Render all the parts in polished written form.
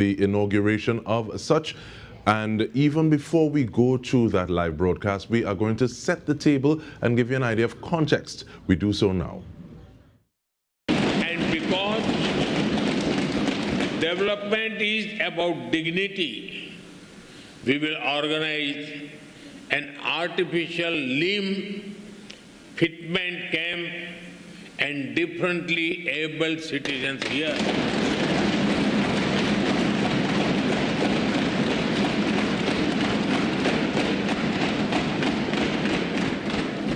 the inauguration of such. And even before we go to that live broadcast, we are going to set the table and give you an idea of context. We do so now. And because development is about dignity, we will organize an artificial limb fitment camp and differently abled citizens here.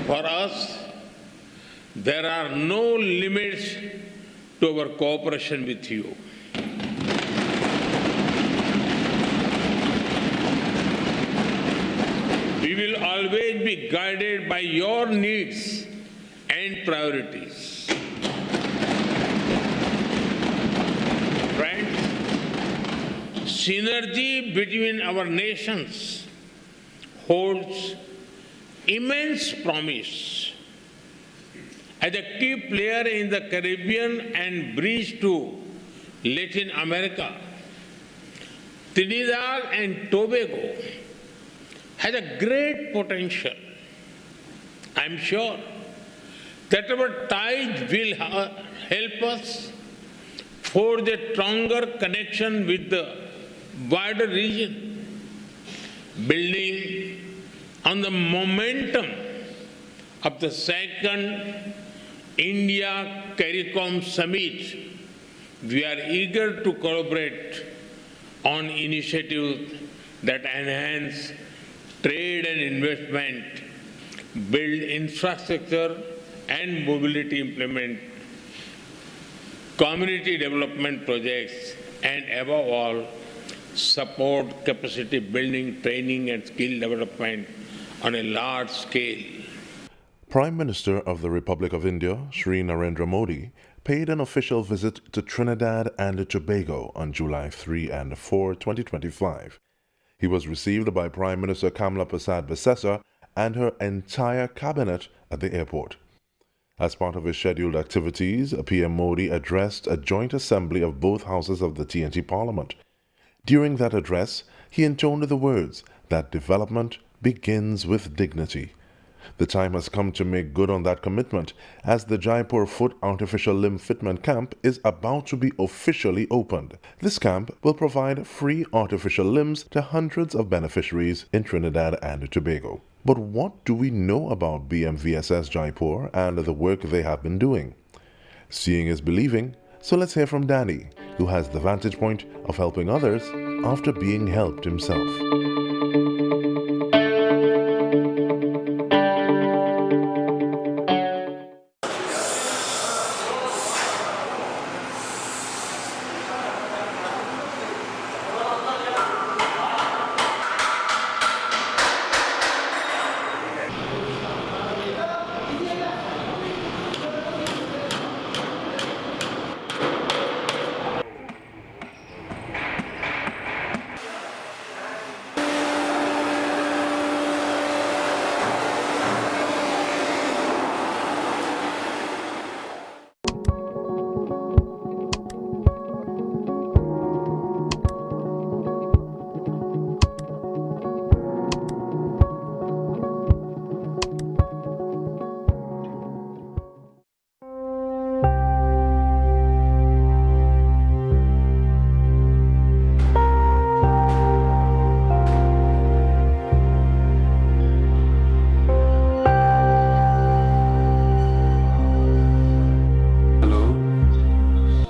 For us, there are no limits to our cooperation with you. We will always be guided by your needs and priorities. Friends, synergy between our nations holds immense promise. As a key player in the Caribbean and bridge to Latin America, Trinidad and Tobago has a great potential. I'm sure that our ties will help us forge a stronger connection with the wider region, building on the momentum of the second India CARICOM Summit. We are eager to collaborate on initiatives that enhance trade and investment, build infrastructure and mobility, implement community development projects, and above all, support capacity building, training and skill development on a large scale. Prime Minister of the Republic of India, Shri Narendra Modi, paid an official visit to Trinidad and Tobago on July 3 and 4, 2025. He was received by Prime Minister Kamla Persad-Bissessar and her entire cabinet at the airport. As part of his scheduled activities, PM Modi addressed a joint assembly of both houses of the TNT Parliament. During that address, he intoned the words that development begins with dignity. The time has come to make good on that commitment, as the Jaipur Foot Artificial Limb Fitment Camp is about to be officially opened. This camp will provide free artificial limbs to hundreds of beneficiaries in Trinidad and Tobago. But what do we know about BMVSS Jaipur and the work they have been doing? Seeing is believing, so let's hear from Danny, who has the vantage point of helping others after being helped himself.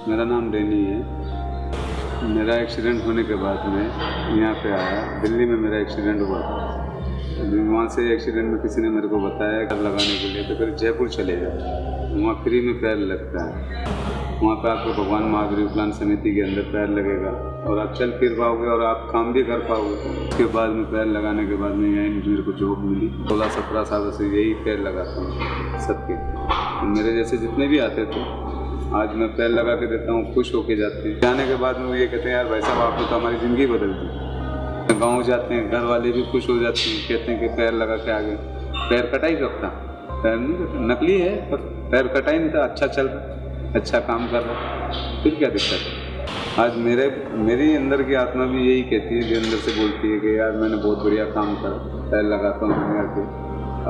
मेरा नाम Danny है। मेरा accident होने के बाद में यहाँ पे आया। दिल्ली में मेरा एक्सीडेंट हुआ था। वहाँ से एक्सीडेंट में किसी ने मेरे को बताया पैर लगाने के लिए, तो फिर जयपुर चले गए। वहाँ फ्री में पैर लगता है। वहाँ पे आपको भगवान महावीर विकलांग समिति के अंदर पैर लगेगा और आप चल फिर पाओगे और आप काम भी कर पाओगे। उसके बाद में पैर लगाने के बाद में यहीं मेरे को जॉब मिली। 16-17 साल से यही पैर लगाता हूँ सबके। मेरे जैसे जितने भी आते थे आज मैं पैर लगा के देता हूँ, खुश होके जाते हैं। जाने के बाद में वो ये कहते हैं यार भाई साहब आपने तो हमारी ज़िंदगी बदल दी। गाँव जाते हैं, घर वाले भी खुश हो जाते हैं, कहते हैं कि पैर लगा के आ गए। पैर कटा ही कब था? पैर नहीं कटा, नकली है पर पैर कटा ही नहीं था। अच्छा चल रहा, अच्छा काम कर रहा, फिर क्या दिक्कत है? आज मेरी अंदर की आत्मा भी यही कहती है कि अंदर से बोलती है कि यार मैंने बहुत बढ़िया काम करा, पैर लगाता हूँ दुनिया के,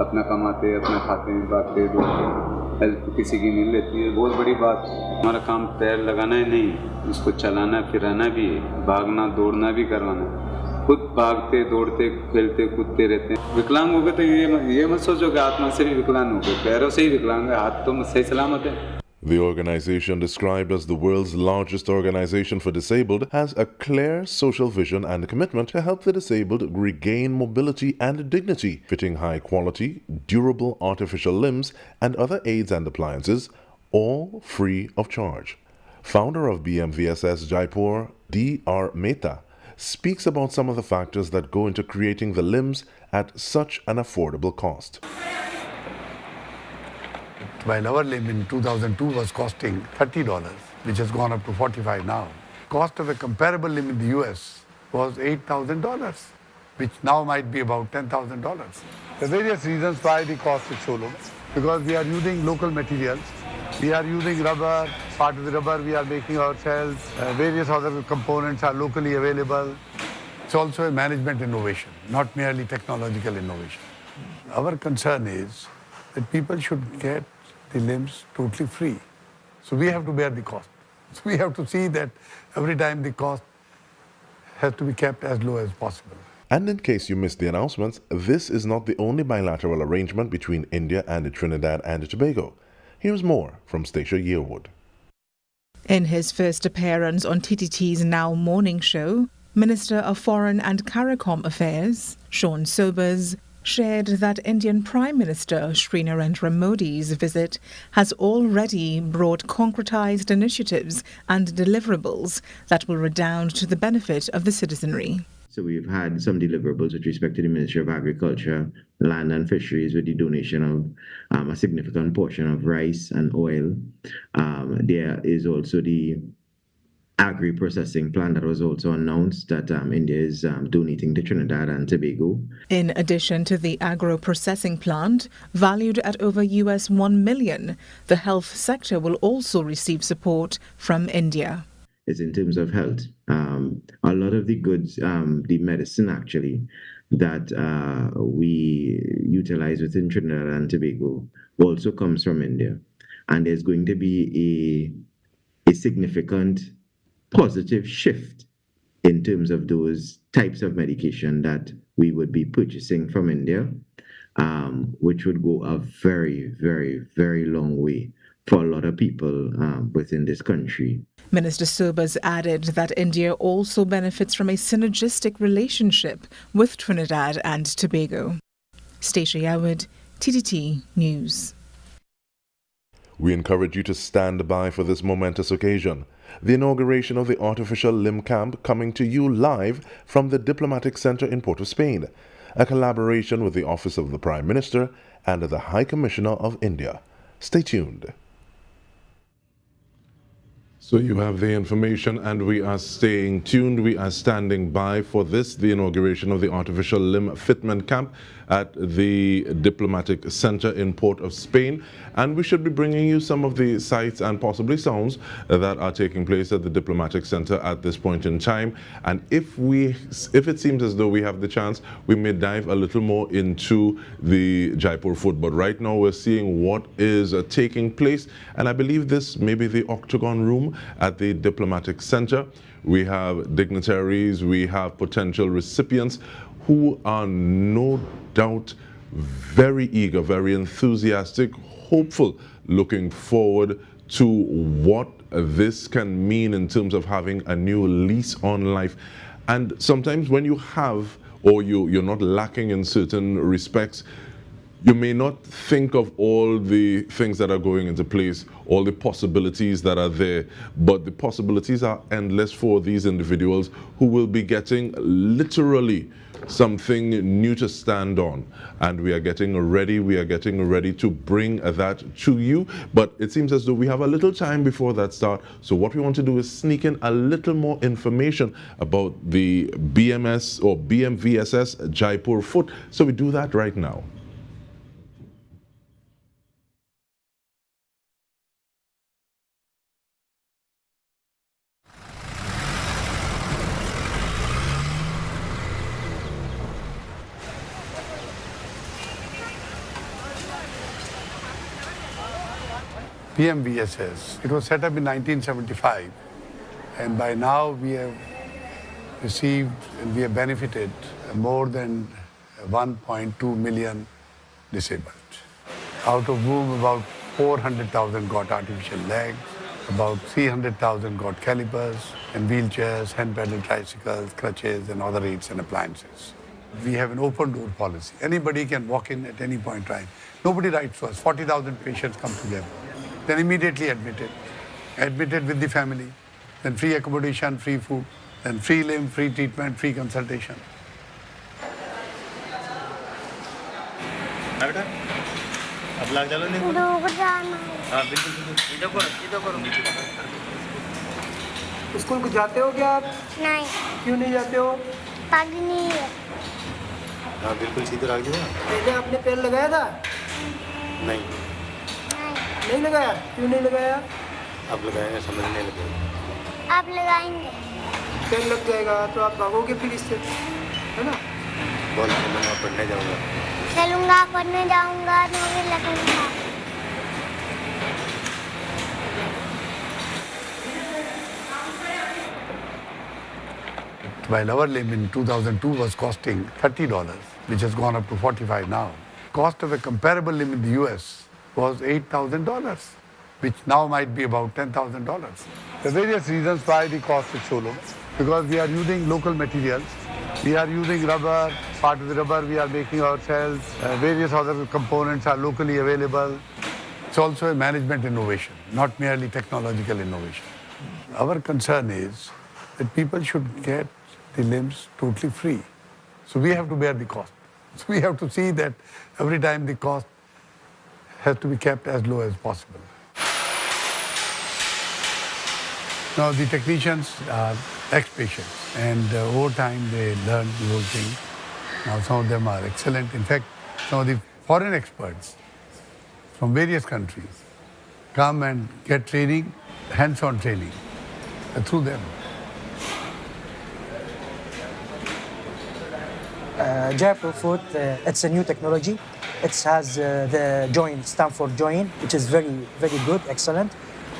अपना कमाते, अपना खाते हैं, भागते दौड़ते, हेल्प किसी की मिल लेती है, बहुत बड़ी बात। हमारा काम पैर लगाना ही नहीं, उसको चलाना फिराना भी है, भागना दौड़ना भी करवाना है। खुद भागते दौड़ते खेलते कूदते रहते हैं। विकलांग हो गए तो ये मत सोचो कि आत्मा से भी विकलांग हो गए, पैरों से ही विकलांग है, हाथ तो सही सलामत है। The organization, described as the world's largest organization for disabled, has a clear social vision and commitment to help the disabled regain mobility and dignity, fitting high-quality, durable artificial limbs and other aids and appliances, all free of charge. Founder of BMVSS Jaipur, Dr. Mehta, speaks about some of the factors that go into creating the limbs at such an affordable cost. While our limb in 2002 was costing $30, which has gone up to $45 now. Cost of a comparable limb in the US was $8,000, which now might be about $10,000. There are various reasons why the cost is so low. Because we are using local materials. We are using rubber. Part of the rubber we are making ourselves. Various other components are locally available. It's also a management innovation, not merely technological innovation. Our concern is that people should get the limbs totally free. So we have to bear the cost. So we have to see that every time the cost has to be kept as low as possible. And in case you missed the announcements, this is not the only bilateral arrangement between India and Trinidad and Tobago. Here's more from Stacia Yearwood. In his first appearance on TTT's Now Morning Show, Minister of Foreign and CARICOM Affairs, Sean Sobers, shared that Indian Prime Minister Shri Narendra Modi's visit has already brought concretized initiatives and deliverables that will redound to the benefit of the citizenry. So we've had some deliverables with respect to the Ministry of Agriculture, Land and Fisheries with the donation of a significant portion of rice and oil. There is also the agri-processing plan that was also announced that India is donating to Trinidad and Tobago. In addition to the agro-processing plant, valued at over US $1 million, the health sector will also receive support from India. Is in terms of health. A lot of the goods, the medicine actually, that we utilize within Trinidad and Tobago also comes from India. And there's going to be a significant positive shift in terms of those types of medication that we would be purchasing from India, which would go a very, very, very long way for a lot of people within this country. Minister Sobers added that India also benefits from a synergistic relationship with Trinidad and Tobago. Stacia Yearwood, TTT News. We encourage you to stand by for this momentous occasion. The inauguration of the Artificial Limb Camp coming to you live from the Diplomatic Center in Port of Spain, a collaboration with the Office of the Prime Minister and the High Commissioner of India. Stay tuned. So you have the information, and we are staying tuned. We are standing by for this, the inauguration of the Artificial Limb Fitment Camp at the Diplomatic Center in Port of Spain. And we should be bringing you some of the sights and possibly sounds that are taking place at the Diplomatic Center at this point in time. And if it seems as though we have the chance, we may dive a little more into the Jaipur Foot. But right now we're seeing what is taking place. And I believe this may be the Octagon Room at the Diplomatic Center. We have dignitaries, we have potential recipients who are no doubt very eager, very enthusiastic, hopeful, looking forward to what this can mean in terms of having a new lease on life. And sometimes when you have, or you're not lacking in certain respects, you may not think of all the things that are going into place, all the possibilities that are there, but the possibilities are endless for these individuals who will be getting literally something new to stand on. And we are getting ready to bring that to you. But it seems as though we have a little time before that start. So what we want to do is sneak in a little more information about the BMS or BMVSS Jaipur Foot. So we do that right now. BMVSS. It was set up in 1975, and by now we have received and we have benefited more than 1.2 million disabled, out of whom about 400,000 got artificial legs, about 300,000 got calipers and wheelchairs, hand-pedal tricycles, crutches, and other aids and appliances. We have an open door policy. Anybody can walk in at any point in time. Nobody writes to us. 40,000 patients come together. Then immediately admitted with the family, then free accommodation, free food, then free limb, free treatment, free consultation. अब लाग चलो नहीं हाँ बिल्कुल school को जाते हो क्या आप? नहीं। क्यों नहीं जाते हो? पानी नहीं है। हाँ बिल्कुल सीधे रख दिया। पहले आपने पेड़ लगाया था? नहीं। नहीं लगाया? क्यों नहीं लगाया? अब लगाएंगे, समझने लगेगा। अब लगाएंगे। पेड़ लग जाएगा तो आप भागोगे फिर इससे, है ना? बोल मैं पढ़ने जाऊँगा। चलूँगा, पढ़ने जाऊँगा, नौकरी लगूँगा। While our limb in 2002 was costing $30, which has gone up to $45 now. Cost of a comparable limb in the US was $8,000, which now might be about $10,000. There are various reasons why the cost is so low. Because we are using local materials. We are using rubber. Part of the rubber we are making ourselves. Various other components are locally available. It's also a management innovation, not merely technological innovation. Our concern is that people should get the limbs totally free. So we have to bear the cost. So we have to see that every time the cost has to be kept as low as possible. Now the technicians are ex-patients and over time they learn the whole thing. Now some of them are excellent. In fact, some of the foreign experts from various countries come and get training, hands-on training through them. Jaipur Foot, it's a new technology. It has the joint, Stanford joint, which is very, very good, excellent.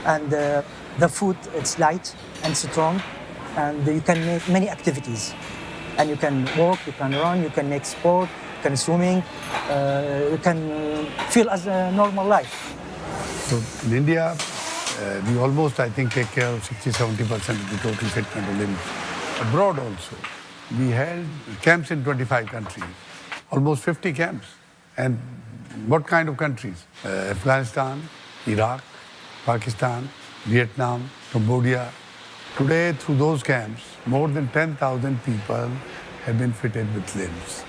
And the foot, it's light and strong, and you can make many activities. And you can walk, you can run, you can make sport, you can swimming, you can feel as a normal life. So in India, we almost, I think, take care of 60-70% of the total fitment of limbs. Abroad also, we held camps in 25 countries, almost 50 camps. And what kind of countries? Afghanistan, Iraq, Pakistan, Vietnam, Cambodia. Today, through those camps, more than 10,000 people have been fitted with limbs.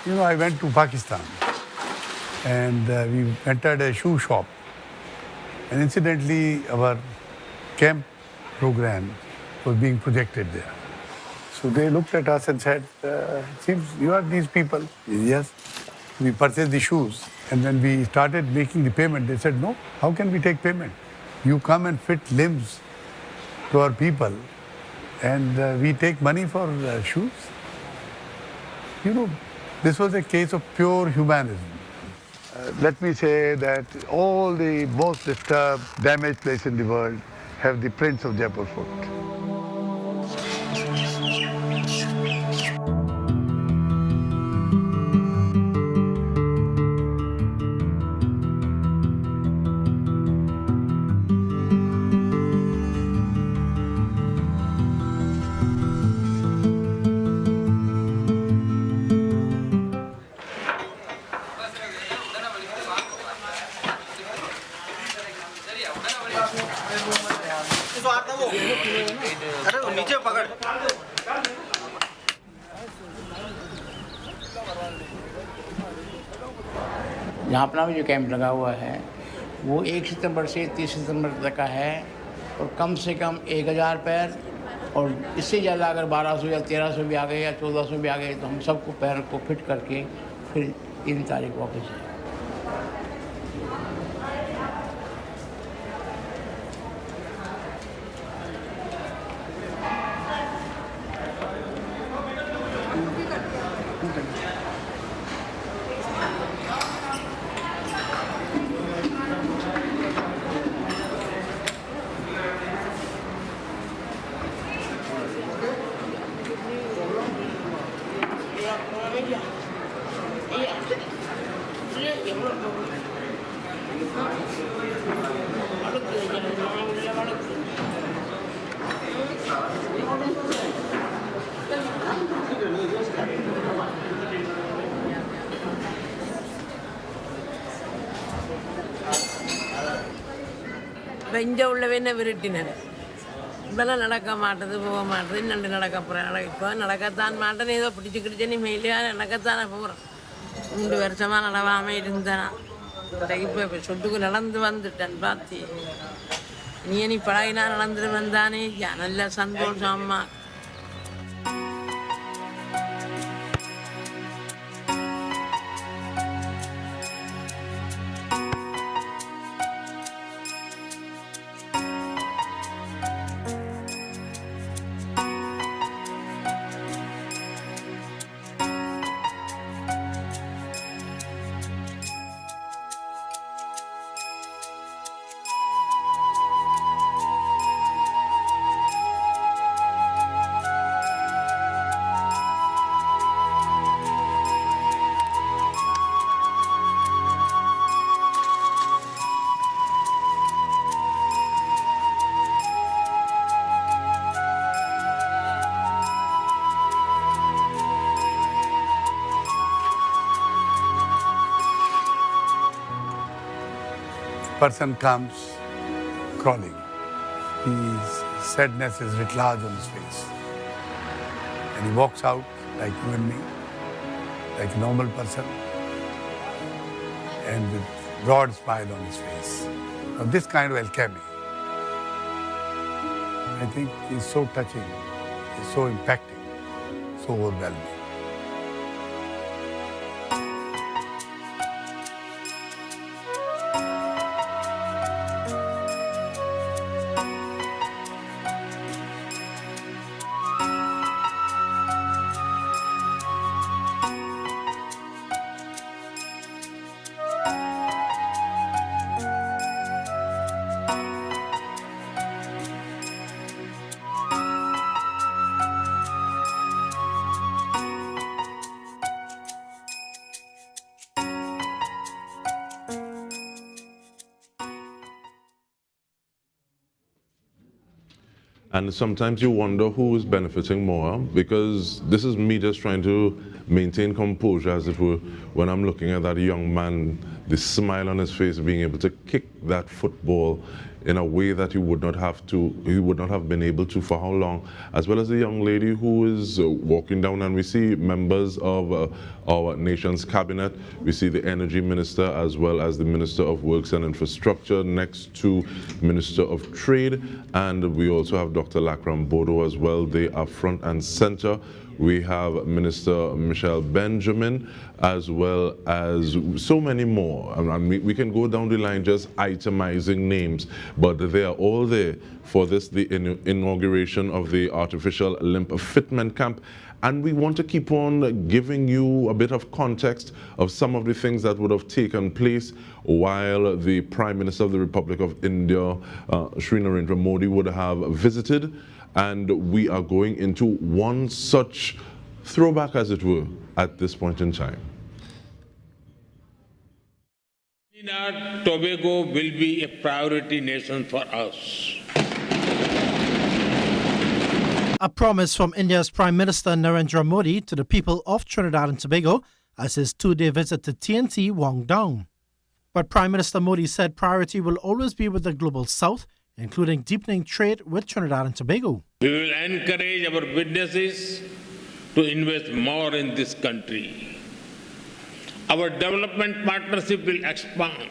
You know, I went to Pakistan and we entered a shoe shop. And incidentally, our camp program was being projected there. So they looked at us and said, seems you are these people. Yes. We purchased the shoes. And when we started making the payment, they said, no, how can we take payment? You come and fit limbs to our people and we take money for shoes. You know, this was a case of pure humanism. Let me say that all the most disturbed, damaged places in the world have the prints of Jaipur Foot. यहाँ अपना भी जो camp लगा हुआ है वो 1 सितंबर से 30 सितंबर तक का है और कम से कम 1000 पैर और इससे ज़्यादा अगर 1200 या 1300 भी आ गए या 1400 भी आ गए तो हम सबको पैर को फिट करके फिर 3 तारीख वापस है। இப்போ இங்கே உள்ளவன விரட்டினர் இப்போல்லாம் நடக்க மாட்டேது போக மாட்டேது இன்னொன்று நடக்க போகிறேன் இப்போ நடக்கத்தான் மாட்டேன்னு ஏதோ பிடிச்சி கிடிச்சேன்னு மெயிலியா நடக்கத்தானே போகிறேன் 3 வருஷமாக நடவாமல் இருந்தேன் இப்போ சொட்டுக்கு நடந்து வந்துட்டேன் பார்த்தி நீ பழகினா நடந்துட்டு வந்தானே நல்ல சந்தோஷம் அம்மா. Person comes crawling. His sadness is writ large on his face. And he walks out like you and me, like a normal person, and with broad smile on his face. Now this kind of alchemy, I think is so touching, is so impacting, so overwhelming. And sometimes you wonder who is benefiting more, because this is me just trying to maintain composure, as it were, when I'm looking at that young man, the smile on his face, being able to kick that football in a way that he would not have been able to for how long, as well as the young lady who is walking down, and we see members of our nation's cabinet. We see the energy minister as well as the minister of works and infrastructure next to minister of trade, and we also have Dr. Lakram Bodo as well. They are front and center. We have Minister Michelle Benjamin, as well as so many more. And we can go down the line just itemizing names, but they are all there for this, the inauguration of the artificial limb fitment camp. And we want to keep on giving you a bit of context of some of the things that would have taken place while the Prime Minister of the Republic of India, Shri Narendra Modi, would have visited. And we are going into one such throwback, as it were, at this point in time. Trinidad and Tobago will be a priority nation for us. A promise from India's Prime Minister Narendra Modi to the people of Trinidad and Tobago as his 2-day visit to TNT wound down. But Prime Minister Modi said priority will always be with the Global South, including deepening trade with Trinidad and Tobago. We will encourage our businesses to invest more in this country. Our development partnership will expand.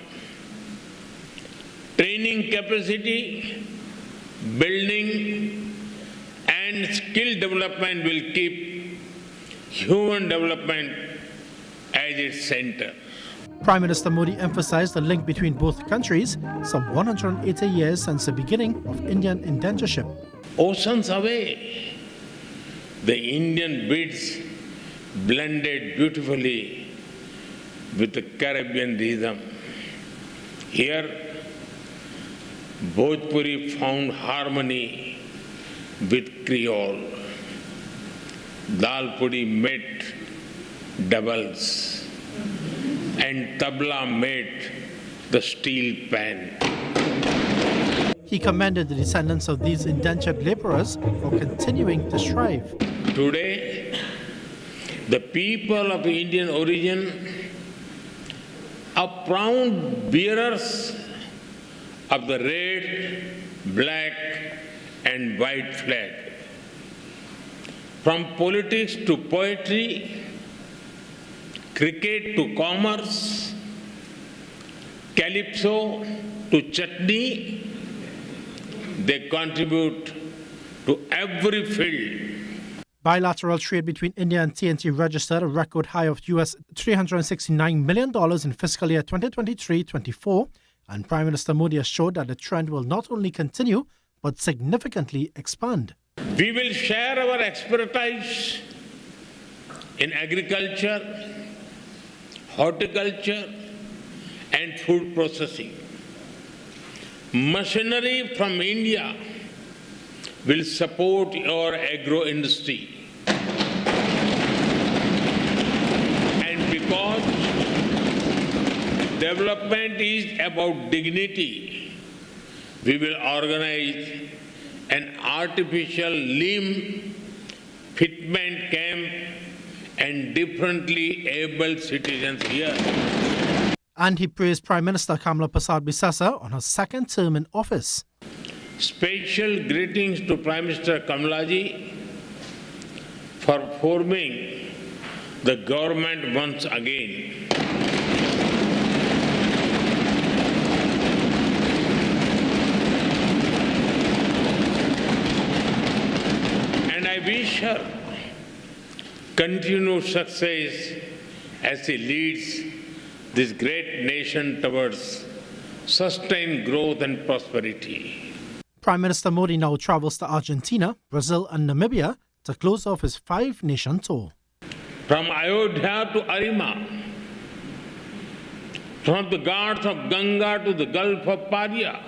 Training capacity, building, and skill development will keep human development as its center. Prime Minister Modi emphasized the link between both countries, some 180 years since the beginning of Indian indentureship. Oceans away, the Indian beats blended beautifully with the Caribbean rhythm. Here, Bhojpuri found harmony with Creole. Dal puri met doubles, and tabla met the steel pan. He commended the descendants of these indentured laborers for continuing to strive. Today, the people of Indian origin are proud bearers of the red, black, and white flag. From politics to poetry, cricket to commerce, calypso to chutney, they contribute to every field. Bilateral trade between India and TNT registered a record high of US $369 million in fiscal year 2023-24, and Prime Minister Modi assured that the trend will not only continue, but significantly expand. We will share our expertise in agriculture, horticulture, and food processing. Machinery from India will support our agro industry. And because development is about dignity, we will organize an artificial limb fitment camp and differently able citizens here. And he praised Prime Minister Kamala Persad-Bissessa on her second term in office. Special greetings to Prime Minister Kamalaji for forming the government once again. And I wish her continued success as she leads this great nation towards sustained growth and prosperity. Prime Minister Modi now travels to Argentina, Brazil and Namibia to close off his 5-nation tour. From Ayodhya to Arima, from the Ghats of Ganga to the Gulf of Paria,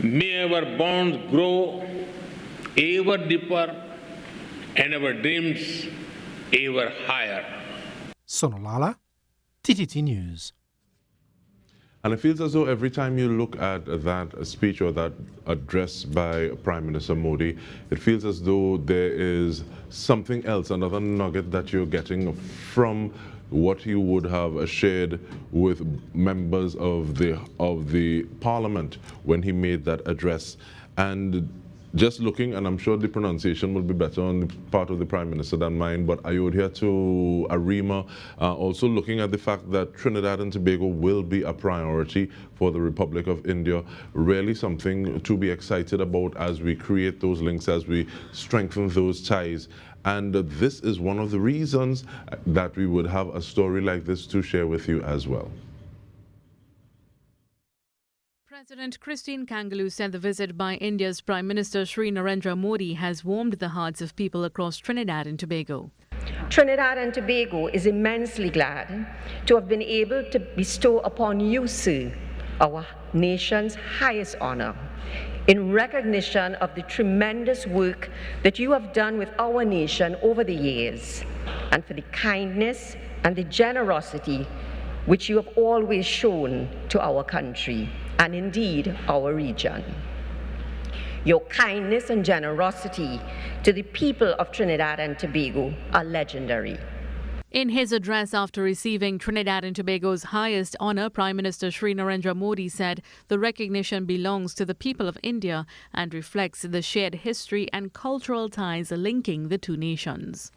may our bonds grow ever deeper and our dreams ever higher. Sonolala, TTT News. And it feels as though every time you look at that speech or that address by Prime Minister Modi, it feels as though there is something else, another nugget that you're getting from what you would have shared with members of the Parliament when he made that address. And just looking, and I'm sure the pronunciation will be better on the part of the Prime Minister than mine, but Ayodhya to Arima, also looking at the fact that Trinidad and Tobago will be a priority for the Republic of India, really something to be excited about as we create those links, as we strengthen those ties. And this is one of the reasons that we would have a story like this to share with you as well. President Christine Kangaloo said the visit by India's Prime Minister Shri Narendra Modi has warmed the hearts of people across Trinidad and Tobago. Trinidad and Tobago is immensely glad to have been able to bestow upon you, sir, our nation's highest honor, in recognition of the tremendous work that you have done with our nation over the years, and for the kindness and the generosity which you have always shown to our country, and indeed our region. Your kindness and generosity to the people of Trinidad and Tobago are legendary. In his address after receiving Trinidad and Tobago's highest honor, Prime Minister Shri Narendra Modi said the recognition belongs to the people of India and reflects the shared history and cultural ties linking the two nations.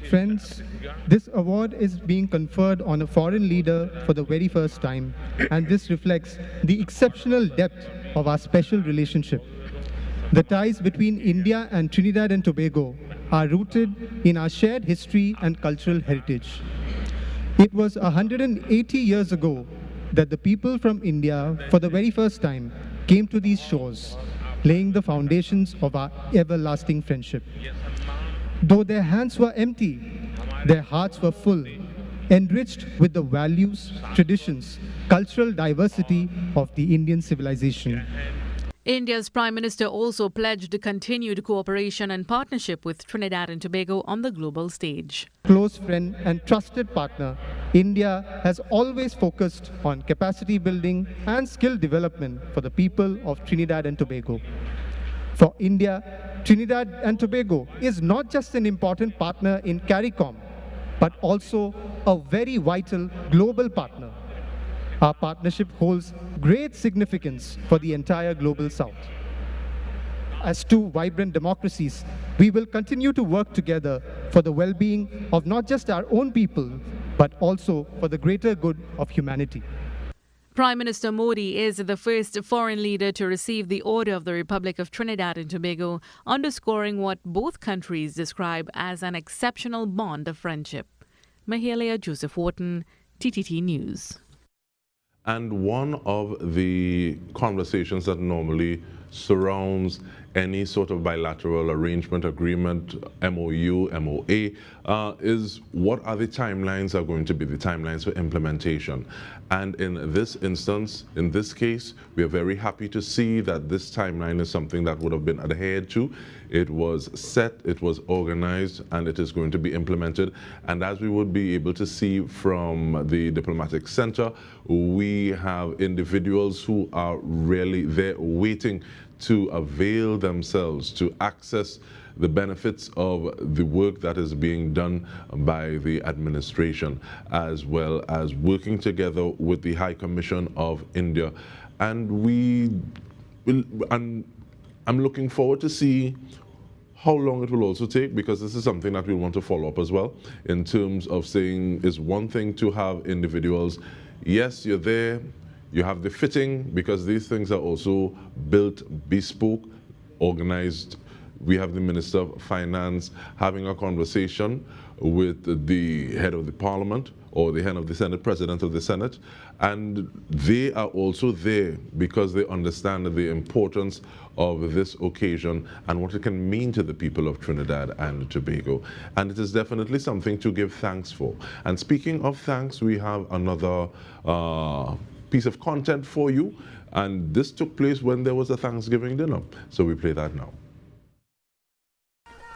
Friends, this award is being conferred on a foreign leader for the very first time, and this reflects the exceptional depth of our special relationship. The ties between India and Trinidad and Tobago are rooted in our shared history and cultural heritage. It was 180 years ago that the people from India, for the very first time, came to these shores, laying the foundations of our everlasting friendship. Though their hands were empty, their hearts were full, enriched with the values, traditions, cultural diversity of the Indian civilization. India's Prime Minister also pledged continued cooperation and partnership with Trinidad and Tobago on the global stage. Close friend and trusted partner, India has always focused on capacity building and skill development for the people of Trinidad and Tobago. For India, Trinidad and Tobago is not just an important partner in CARICOM, but also a very vital global partner. Our partnership holds great significance for the entire global South. As two vibrant democracies, we will continue to work together for the well-being of not just our own people, but also for the greater good of humanity. Prime Minister Modi is the first foreign leader to receive the Order of the Republic of Trinidad and Tobago, underscoring what both countries describe as an exceptional bond of friendship. Mahalia Joseph Wharton, TTT News. And one of the conversations that normally surrounds any sort of bilateral arrangement, agreement, MOU, MOA, is what are the timelines are going to be, the timelines for implementation. And in this instance, in this case, we are very happy to see that this timeline is something that would have been adhered to. It was set, it was organized, and it is going to be implemented. And as we would be able to see from the diplomatic center, we have individuals who are really there waiting to avail themselves, to access the benefits of the work that is being done by the administration, as well as working together with the High Commission of India. And I'm looking forward to see how long it will also take, because this is something that we want to follow up as well, in terms of saying it's one thing to have individuals, yes, you're there, you have the fitting, because these things are also built, bespoke, organized. We have the Minister of Finance having a conversation with the head of the Parliament or the head of the Senate, President of the Senate, and they are also there because they understand the importance of this occasion and what it can mean to the people of Trinidad and Tobago. And it is definitely something to give thanks for. And speaking of thanks, we have another piece of content for you, and this took place when there was a Thanksgiving dinner. So we play that now.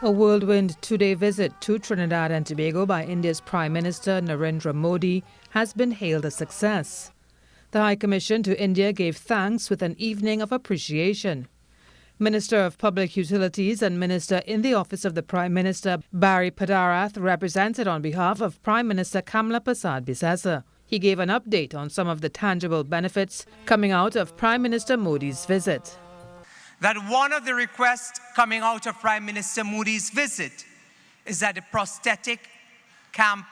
A whirlwind two-day visit to Trinidad and Tobago by India's Prime Minister Narendra Modi has been hailed a success. The High Commission to India gave thanks with an evening of appreciation. Minister of Public Utilities and Minister in the Office of the Prime Minister Barry Padarath represented on behalf of Prime Minister Kamla Persad Bissessa. He gave an update on some of the tangible benefits coming out of Prime Minister Modi's visit. That one of the requests coming out of Prime Minister Modi's visit is that a prosthetic camp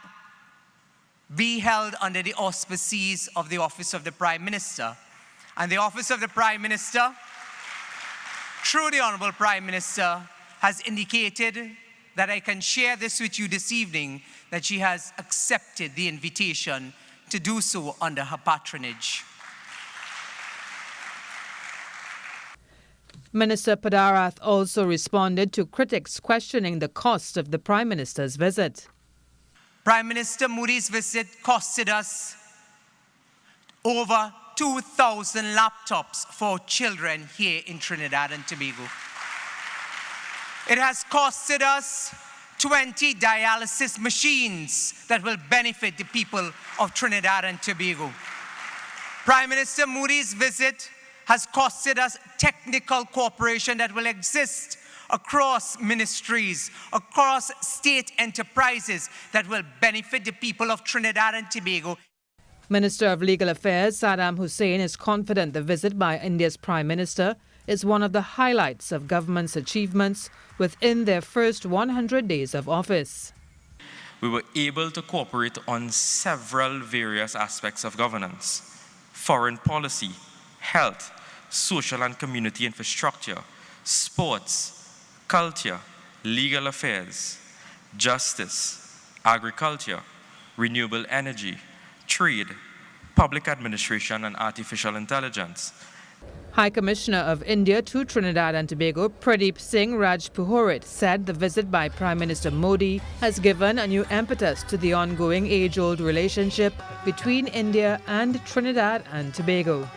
be held under the auspices of the Office of the Prime Minister. And the Office of the Prime Minister, through the Honorable Prime Minister, has indicated that I can share this with you this evening, that she has accepted the invitation to do so under her patronage. Minister Padarath also responded to critics questioning the cost of the Prime Minister's visit. Prime Minister Modi's visit costed us over 2,000 laptops for children here in Trinidad and Tobago. It has costed us 20 dialysis machines that will benefit the people of Trinidad and Tobago. Prime Minister Modi's visit has costed us technical cooperation that will exist across ministries, across state enterprises that will benefit the people of Trinidad and Tobago. Minister of Legal Affairs Saddam Hussein is confident the visit by India's Prime Minister is one of the highlights of government's achievements within their first 100 days of office. We were able to cooperate on several various aspects of governance: foreign policy, health, social and community infrastructure, sports, culture, legal affairs, justice, agriculture, renewable energy, trade, public administration, and artificial intelligence. High Commissioner of India to Trinidad and Tobago, Pradeep Singh Rajpurohit, said the visit by Prime Minister Modi has given a new impetus to the ongoing age-old relationship between India and Trinidad and Tobago.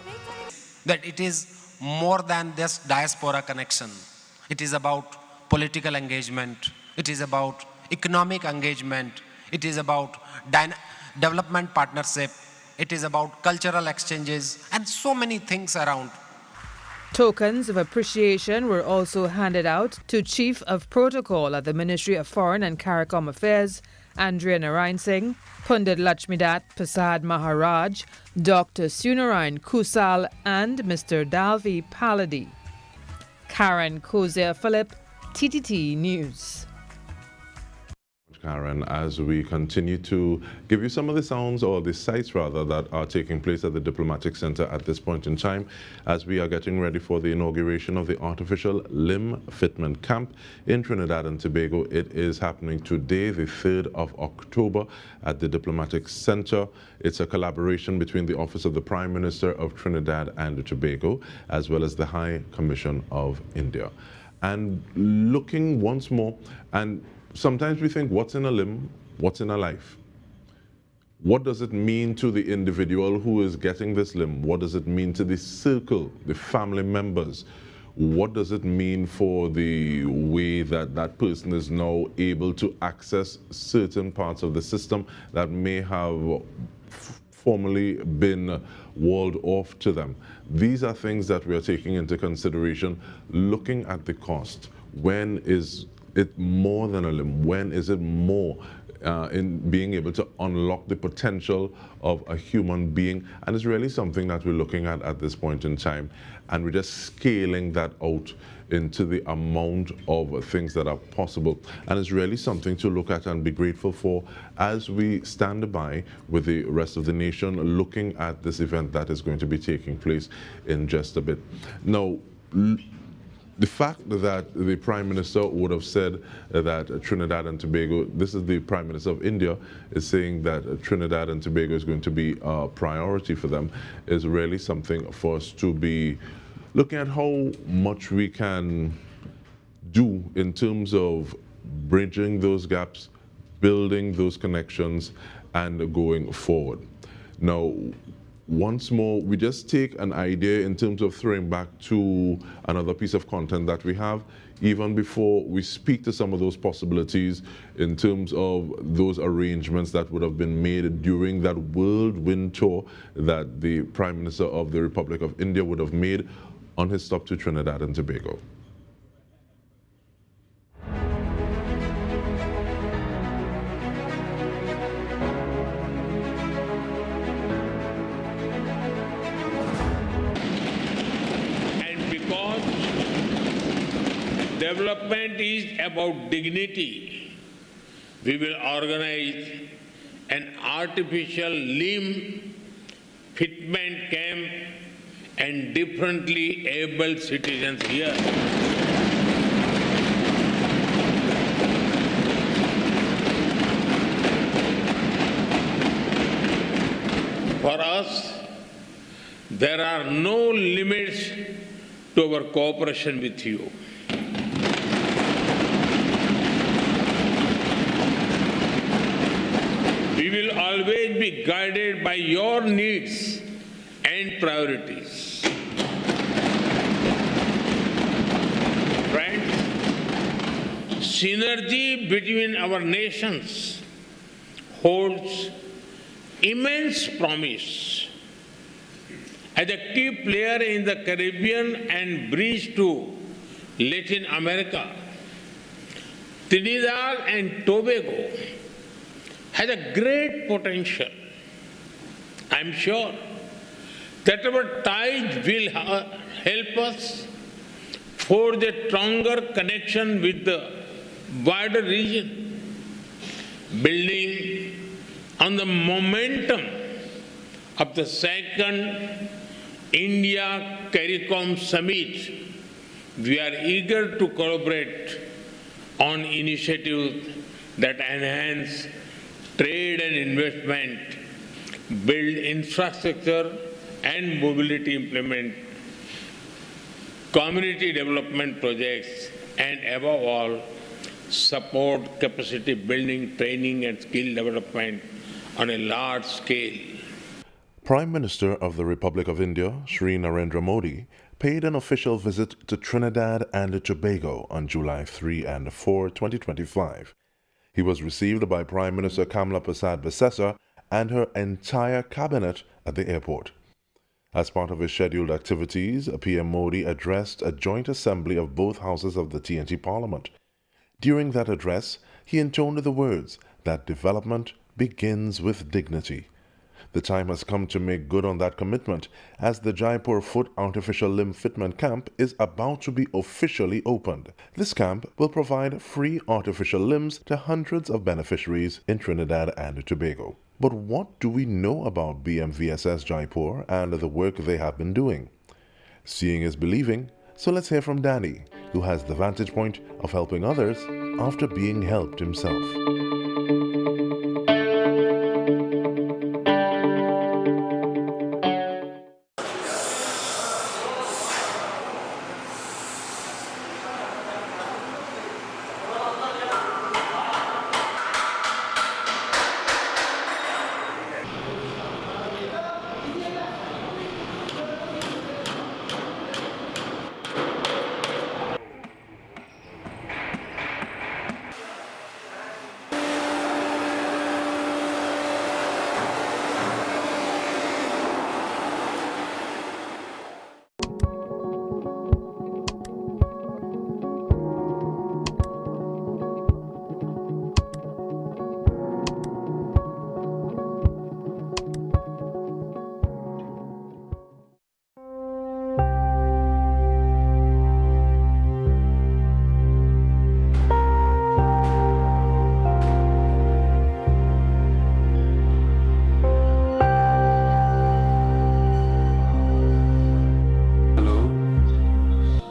That it is more than just diaspora connection. It is about political engagement. It is about economic engagement. It is about development partnership. It is about cultural exchanges and so many things around. Tokens of appreciation were also handed out to Chief of Protocol at the Ministry of Foreign and CARICOM Affairs Andrea Narayan Singh, Pundit Lakshmidat Prasad Maharaj, Dr. Sunarayan Kusal and Mr. Dalvi Paladi. Karen Kozia Philip, TTT News. Karen, as we continue to give you some of the sounds, or the sights rather, that are taking place at the Diplomatic Center at this point in time, as we are getting ready for the inauguration of the Artificial Limb Fitment Camp in Trinidad and Tobago. It is happening today, the 3rd of October, at the Diplomatic Center. It's a collaboration between the Office of the Prime Minister of Trinidad and Tobago, as well as the High Commission of India. And looking once more, and sometimes we think, what's in a limb? What's in a life? What does it mean to the individual who is getting this limb? What does it mean to the circle, the family members? What does it mean for the way that that person is now able to access certain parts of the system that may have formerly been walled off to them? These are things that we are taking into consideration, looking at the cost. When is it more than a limb? When is it more in being able to unlock the potential of a human being? And it's really something that we're looking at this point in time. And we're just scaling that out into the amount of things that are possible. And it's really something to look at and be grateful for as we stand by with the rest of the nation looking at this event that is going to be taking place in just a bit. Now, the fact that the Prime Minister would have said that Trinidad and Tobago, this is the Prime Minister of India, is saying that Trinidad and Tobago is going to be a priority for them, is really something for us to be looking at how much we can do in terms of bridging those gaps, building those connections, and going forward. Now, once more, we just take an idea in terms of throwing back to another piece of content that we have, even before we speak to some of those possibilities in terms of those arrangements that would have been made during that whirlwind tour that the Prime Minister of the Republic of India would have made on his stop to Trinidad and Tobago. Development is about dignity. We will organize an artificial limb fitment camp and differently able citizens here. For us, there are no limits to our cooperation with you. We will always be guided by your needs and priorities. Friends, synergy between our nations holds immense promise. As a key player in the Caribbean and bridge to Latin America, Trinidad and Tobago has a great potential. I'm sure that our ties will help us forge a stronger connection with the wider region, building on the momentum of the second India CARICOM summit. We are eager to collaborate on initiatives that enhance trade and investment, build infrastructure and mobility, implement community development projects, and above all, support capacity building, training and skill development on a large scale. Prime Minister of the Republic of India, Shri Narendra Modi, paid an official visit to Trinidad and Tobago on July 3 and 4, 2025. He was received by Prime Minister Kamla Persad-Bissessar and her entire cabinet at the airport. As part of his scheduled activities, PM Modi addressed a joint assembly of both houses of the TNT Parliament. During that address, he intoned the words that development begins with dignity. The time has come to make good on that commitment, as the Jaipur Foot Artificial Limb Fitment Camp is about to be officially opened. This camp will provide free artificial limbs to hundreds of beneficiaries in Trinidad and Tobago. But what do we know about BMVSS Jaipur and the work they have been doing? Seeing is believing, so let's hear from Danny, who has the vantage point of helping others after being helped himself.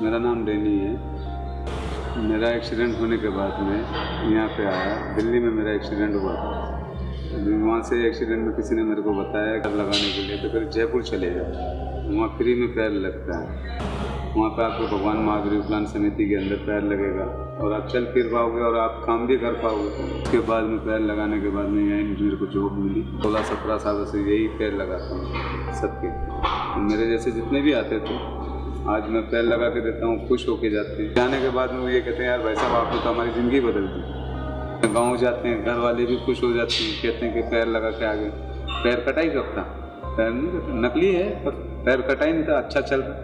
मेरा नाम Danny है। मेरा accident होने के बाद में यहाँ पे आया। दिल्ली में मेरा एक्सीडेंट हुआ था। वहाँ से एक्सीडेंट में किसी ने मेरे को बताया पैर लगाने के लिए, तो फिर जयपुर चले गए। वहाँ फ्री में पैर लगता है। वहाँ पे आपको भगवान महावीर प्लान समिति के अंदर पैर लगेगा और आप चल फिर पाओगे और आप काम भी कर पाओगे। उसके बाद में पैर लगाने के बाद में यहीं मेरे को जॉब मिली। 16-17 सालों से यही पैर लगाता हूँ सबके। मेरे जैसे जितने भी आते थे, आज मैं पैर लगा के देता हूँ, खुश होके जाते हैं। जाने के बाद में वो ये कहते हैं, यार भाई साहब आपने तो हमारी ज़िंदगी बदल दी। गाँव जाते हैं, घर वाले भी खुश हो जाते हैं, कहते हैं कि पैर लगा के आ गए। पैर कटाई कब था? पैर नहीं कटा, नकली है पर पैर कटाई नहीं था। अच्छा चल रहा,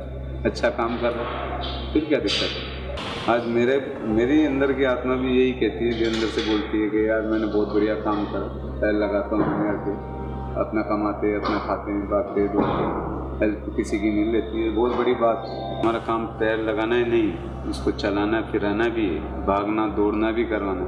अच्छा काम कर रहा, फिर क्या दिक्कत है? आज मेरी अंदर की आत्मा भी यही कहती है, जो अंदर से बोलती है कि यार मैंने बहुत बढ़िया काम करा। पैर लगाता हूँ दुनिया के, अपना कमाते, अपना खाते हैं, भागते दौड़ते, हेल्प किसी की मिल लेती है, बहुत बड़ी बात। हमारा काम पैर लगाना ही नहीं, उसको चलाना फिराना भी है, भागना दौड़ना भी करवाना।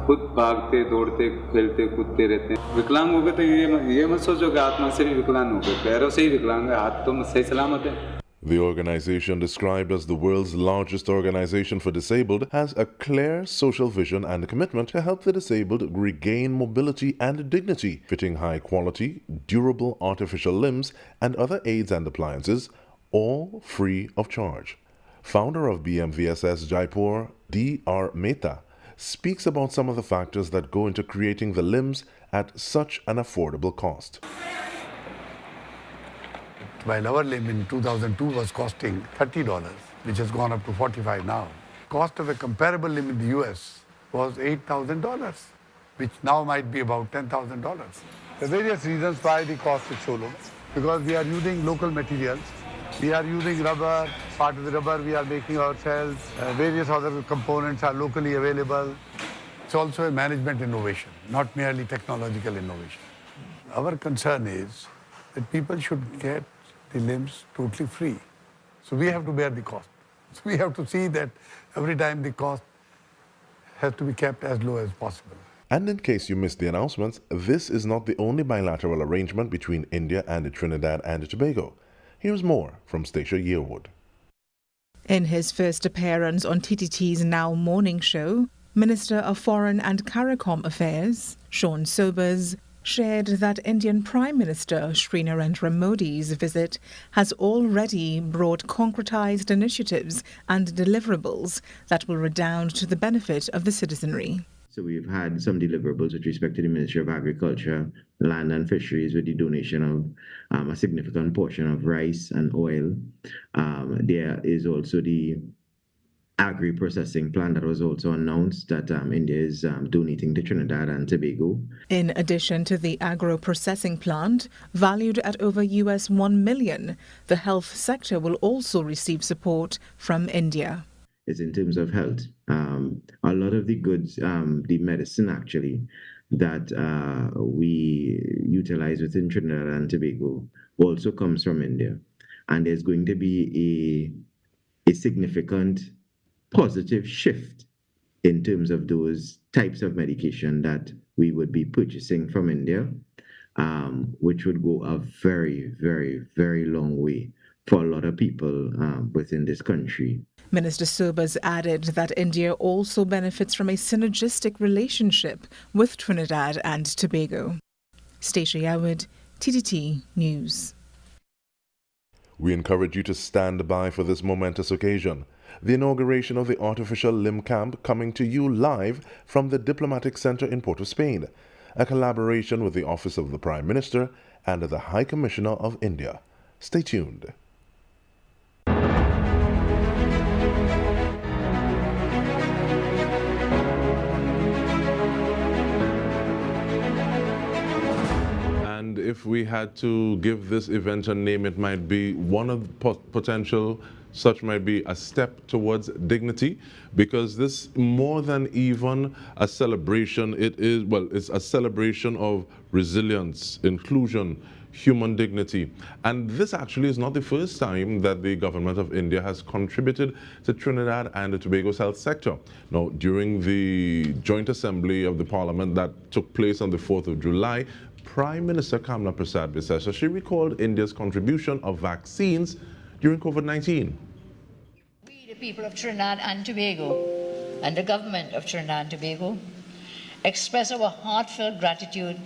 खुद भागते दौड़ते खेलते कूदते रहते हैं। विकलांग हो गए तो ये मत सोचो कि आत्मा से भी विकलांग हो गए, पैरों से ही विकलांग है, हाथ तो सही सलामत है। The organization, described as the world's largest organization for disabled, has a clear social vision and commitment to help the disabled regain mobility and dignity, fitting high-quality, durable artificial limbs and other aids and appliances, all free of charge. Founder of BMVSS Jaipur, Dr. Mehta, speaks about some of the factors that go into creating the limbs at such an affordable cost. While our limb in 2002 was costing $30, which has gone up to $45 now. Cost of a comparable limb in the US was $8,000, which now might be about $10,000. There are various reasons why the cost is so low. Because we are using local materials. We are using rubber. Part of the rubber we are making ourselves. Various other components are locally available. It's also a management innovation, not merely technological innovation. Our concern is that people should get the limbs totally free. So we have to bear the cost. So we have to see that every time the cost has to be kept as low as possible. And in case you missed the announcements, this is not the only bilateral arrangement between India and Trinidad and Tobago. Here's more from Stacia Yearwood. In his first appearance on TTT's Now Morning Show, Minister of Foreign and CARICOM Affairs, Sean Sobers, shared that Indian Prime Minister Shri Narendra Modi's visit has already brought concretized initiatives and deliverables that will redound to the benefit of the citizenry. So we've had some deliverables with respect to the Ministry of Agriculture, Land and Fisheries, with the donation of a significant portion of rice and oil. There is also the agri-processing plant that was also announced that India is donating to Trinidad and Tobago. In addition to the agro-processing plant, valued at over US $1 million, the health sector will also receive support from India. Is in terms of health. A lot of the goods, the medicine actually, that we utilize within Trinidad and Tobago also comes from India. And there's going to be a significant positive shift in terms of those types of medication that we would be purchasing from India, which would go a very, very, very long way for a lot of people within this country. Minister Sobers added that India also benefits from a synergistic relationship with Trinidad and Tobago. Stacey Howard, TTT News. We encourage you to stand by for this momentous occasion. The inauguration of the artificial limb camp coming to you live from the Diplomatic Center in Port of Spain, a collaboration with the Office of the Prime Minister and the High Commissioner of India. Stay tuned. And if we had to give this event a name, it might be one of the potential, such might be a step towards dignity, because this, more than even a celebration, it's a celebration of resilience, inclusion, human dignity. And this actually is not the first time that the government of India has contributed to Trinidad and Tobago's health sector. Now, during the joint assembly of the parliament that took place on the 4th of July, Prime Minister Kamla Prasad-Bisesa, she recalled India's contribution of vaccines during COVID-19. We, the people of Trinidad and Tobago, and the government of Trinidad and Tobago, express our heartfelt gratitude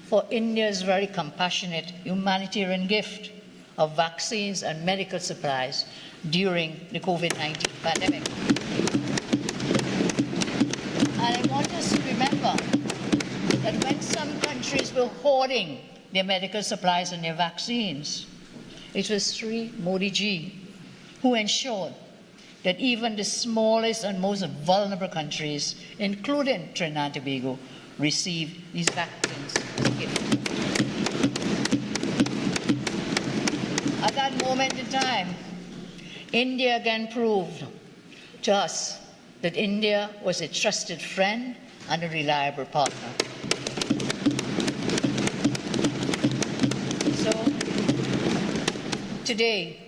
for India's very compassionate humanitarian gift of vaccines and medical supplies during the COVID-19 pandemic. And I want us to remember that when some countries were hoarding their medical supplies and their vaccines, it was Sri Modi ji who ensured that even the smallest and most vulnerable countries, including Trinidad and Tobago, received these vaccines as a gift. At that moment in time, India again proved to us that India was a trusted friend and a reliable partner. So, today,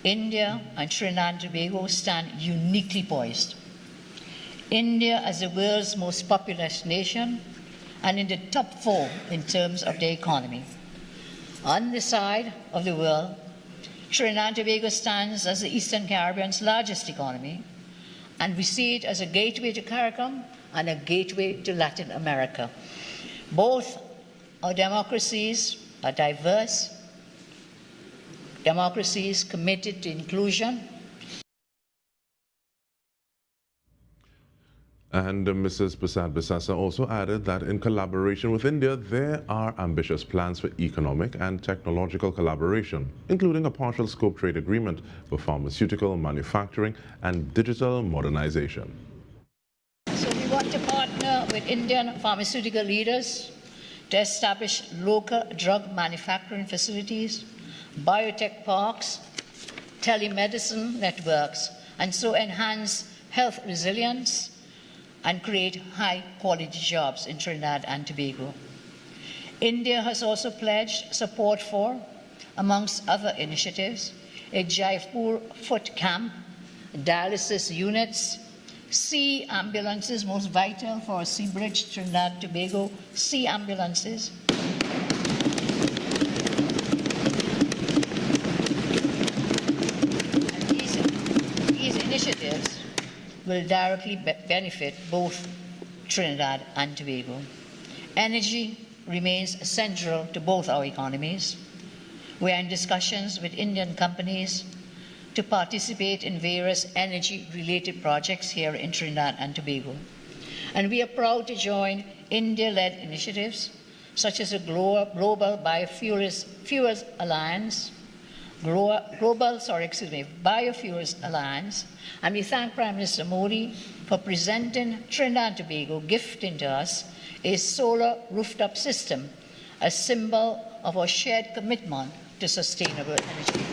India and Trinidad and Tobago stand uniquely poised. India as the world's most populous nation and in the top 4 in terms of their economy. On the side of the world, Trinidad and Tobago stands as the Eastern Caribbean's largest economy, and we see it as a gateway to CARICOM and a gateway to Latin America. Both our democracies are diverse, democracies committed to inclusion. And Mrs. Prasad-Bisesa also added that in collaboration with India, there are ambitious plans for economic and technological collaboration, including a partial scope trade agreement for pharmaceutical manufacturing and digital modernization. So we want to partner with Indian pharmaceutical leaders to establish local drug manufacturing facilities, biotech parks, telemedicine networks, and so enhance health resilience and create high-quality jobs in Trinidad and Tobago. India has also pledged support for, amongst other initiatives, a Jaipur Foot camp, dialysis units, sea ambulances, most vital for Sea Bridge, Trinidad and Tobago, sea ambulances. And these initiatives will directly benefit both Trinidad and Tobago. Energy remains central to both our economies. We are in discussions with Indian companies to participate in various energy-related projects here in Trinidad and Tobago. And we are proud to join India-led initiatives such as the Global Biofuels Alliance, Biofuels Alliance, and we thank Prime Minister Modi for presenting Trinidad and Tobago, gifting to us a solar rooftop system, a symbol of our shared commitment to sustainable energy.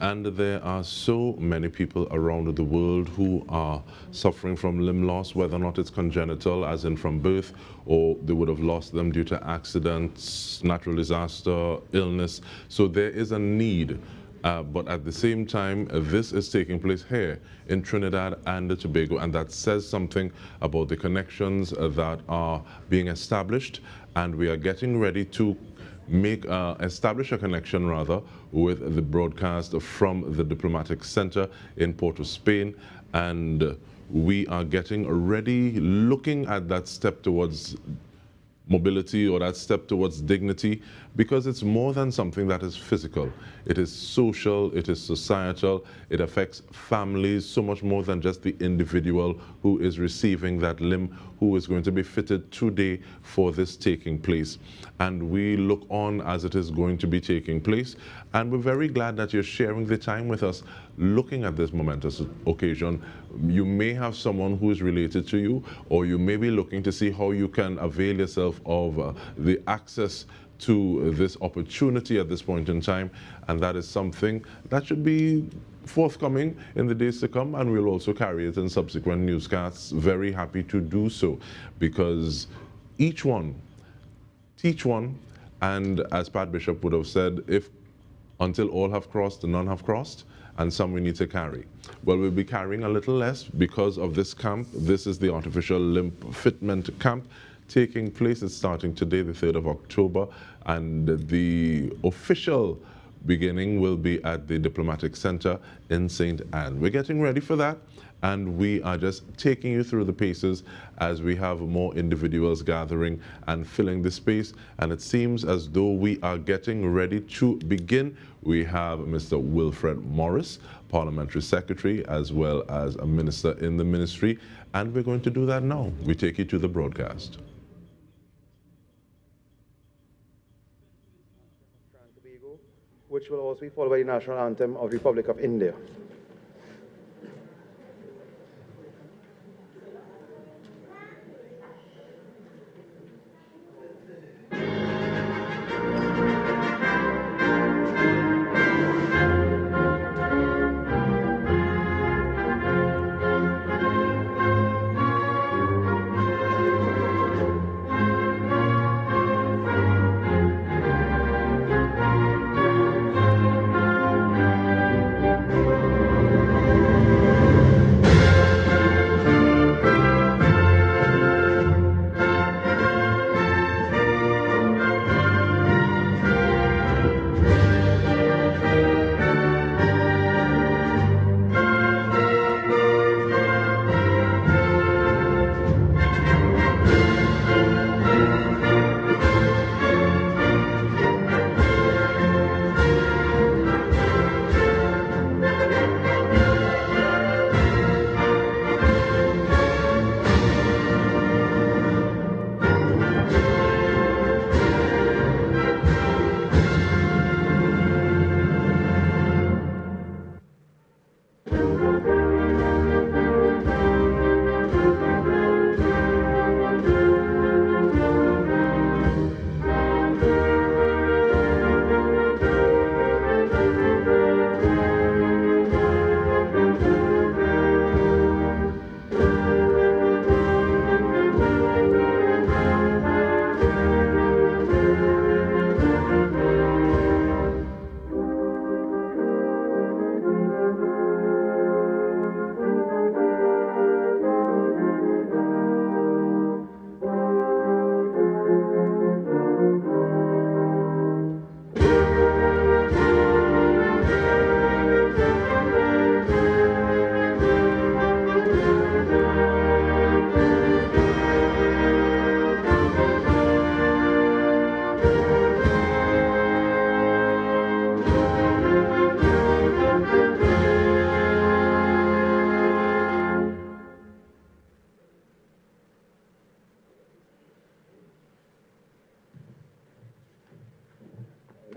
And there are so many people around the world who are suffering from limb loss, whether or not it's congenital, as in from birth, or they would have lost them due to accidents, natural disaster, illness. So there is a need. But at the same time, this is taking place here in Trinidad and Tobago, and that says something about the connections that are being established, and we are getting ready to establish a connection rather with the broadcast from the Diplomatic Center in Port of Spain, and we are getting ready, looking at that step towards mobility or that step towards dignity, because it's more than something that is physical. It is social, it is societal, it affects families so much more than just the individual who is receiving that limb, who is going to be fitted today for this taking place. And we look on as it is going to be taking place, and we're very glad that you're sharing the time with us looking at this momentous occasion. You may have someone who is related to you, or you may be looking to see how you can avail yourself of the access to this opportunity at this point in time, and that is something that should be forthcoming in the days to come, and we'll also carry it in subsequent newscasts. Very happy to do so, because each one, teach one, and as Pat Bishop would have said, if until all have crossed, none have crossed, and some we need to carry. Well, we'll be carrying a little less because of this camp. This is the artificial limb fitment camp taking place. It's starting today, the 3rd of October, and the official beginning will be at the Diplomatic Center in St. Anne. We're getting ready for that, and we are just taking you through the paces as we have more individuals gathering and filling the space. And it seems as though we are getting ready to begin. We have Mr. Wilfred Morris, Parliamentary Secretary, as well as a minister in the ministry, and we're going to do that now. We take you to the broadcast. Which will also be followed by the national anthem of the Republic of India.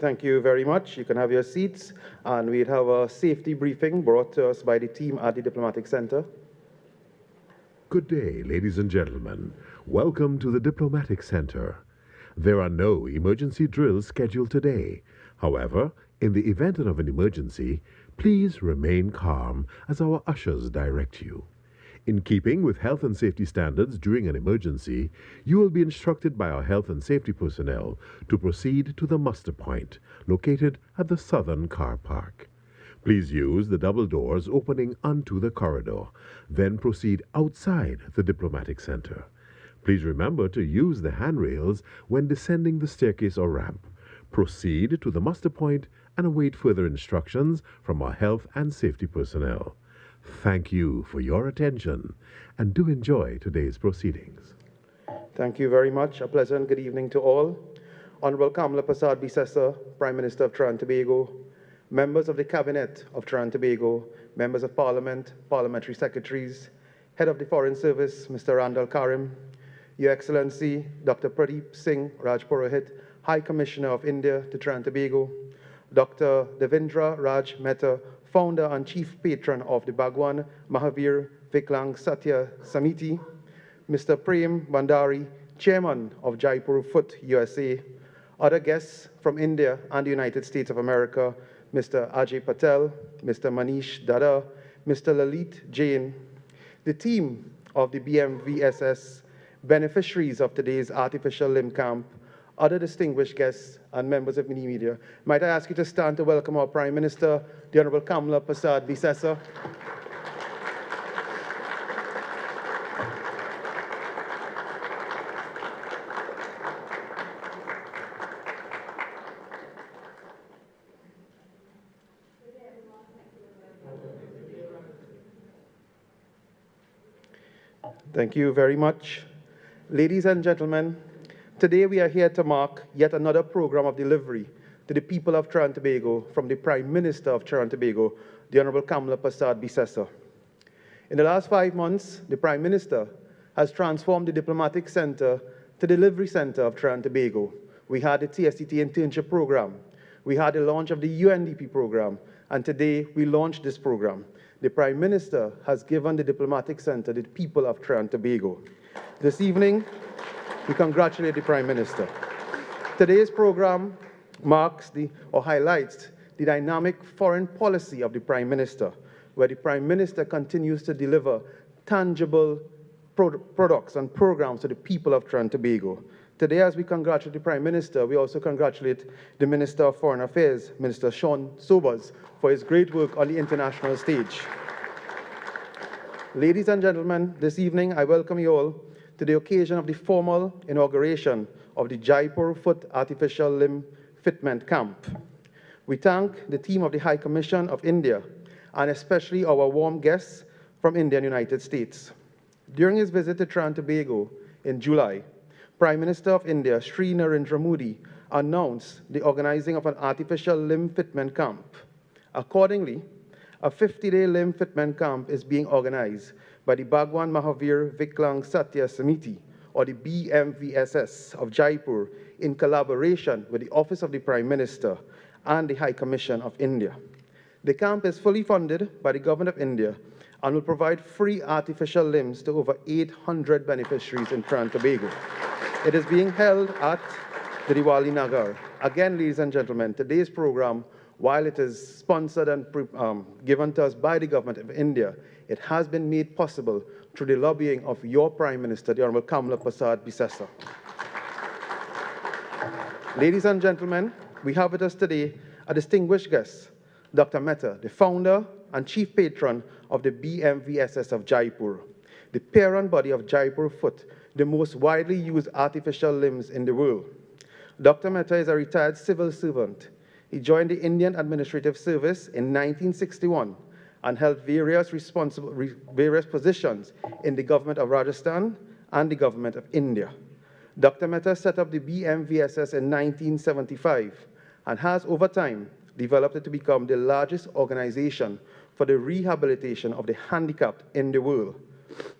Thank you very much. You can have your seats, and we'll have a safety briefing brought to us by the team at the Diplomatic Center. Good day, ladies and gentlemen. Welcome to the Diplomatic Center. There are no emergency drills scheduled today. However, In the event of an emergency, please remain calm as our ushers direct you. In keeping with health and safety standards during an emergency, you will be instructed by our health and safety personnel to proceed to the muster point, located at the southern car park. Please use the double doors opening onto the corridor, then proceed outside the diplomatic center. Please remember to use the handrails when descending the staircase or ramp. Proceed to the muster point and await further instructions from our health and safety personnel. Thank you for your attention and do enjoy today's proceedings. Thank you very much. A pleasant good evening to all. Honorable Kamala Prasad Bisesa, Prime Minister of Trinidad and Tobago, members of the Cabinet of Trinidad and Tobago, members of Parliament, parliamentary secretaries, Head of the Foreign Service, Mr. Randall Karim, Your Excellency, Dr. Pradeep Singh Rajpurohit, High Commissioner of India to Trinidad and Tobago, Dr. Devendra Raj Mehta, Founder and Chief Patron of the Bhagwan Mahavir Viklang Satya Samiti, Mr. Prem Bandari, Chairman of Jaipur Foot, USA, other guests from India and the United States of America, Mr. Ajay Patel, Mr. Manish Dada, Mr. Lalit Jain, the team of the BMVSS, beneficiaries of today's artificial limb camp, other distinguished guests and members of the media. Might I ask you to stand to welcome our Prime Minister, the Honorable Kamala Prasad Bisesa. Thank you very much. Ladies and gentlemen, today we are here to mark yet another program of delivery to the people of Trinidad and Tobago from the Prime Minister of Trinidad and Tobago, the Honorable Kamala Prasad Bisesa. In the last 5 months, the Prime Minister has transformed the Diplomatic Center to the Delivery Center of Trinidad and Tobago. We had the TSTT internship program. We had the launch of the UNDP program. And today we launched this program. The Prime Minister has given the Diplomatic Center to the people of Trinidad and Tobago. This evening, we congratulate the Prime Minister. Today's program marks or highlights the dynamic foreign policy of the Prime Minister, where the Prime Minister continues to deliver tangible products and programs to the people of Trinidad and Tobago. Today, as we congratulate the Prime Minister, we also congratulate the Minister of Foreign Affairs, Minister Sean Sobers, for his great work on the international stage. Ladies and gentlemen, this evening I welcome you all to the occasion of the formal inauguration of the Jaipur Foot Artificial Limb Fitment Camp. We thank the team of the High Commission of India and especially our warm guests from India and United States. During his visit to Trinidad and Tobago in July, Prime Minister of India, Sri Narendra Modi, announced the organizing of an artificial limb fitment camp. Accordingly, a 50-day limb fitment camp is being organized by the Bhagwan Mahavir Viklang Satya Samiti, or the BMVSS of Jaipur, in collaboration with the Office of the Prime Minister and the High Commission of India. The camp is fully funded by the Government of India and will provide free artificial limbs to over 800 beneficiaries in Trinidad and Tobago. It is being held at the Diwali Nagar. Again, ladies and gentlemen, today's program, while it is sponsored and given to us by the Government of India, it has been made possible through the lobbying of your Prime Minister, the Honorable Kamala Prasad Bisesa. Ladies and gentlemen, we have with us today a distinguished guest, Dr. Mehta, the founder and chief patron of the BMVSS of Jaipur, the parent body of Jaipur Foot, the most widely used artificial limbs in the world. Dr. Mehta is a retired civil servant. He joined the Indian Administrative Service in 1961 and held various positions in the government of Rajasthan and the government of India. Dr. Mehta set up the BMVSS in 1975 and has over time developed it to become the largest organization for the rehabilitation of the handicapped in the world,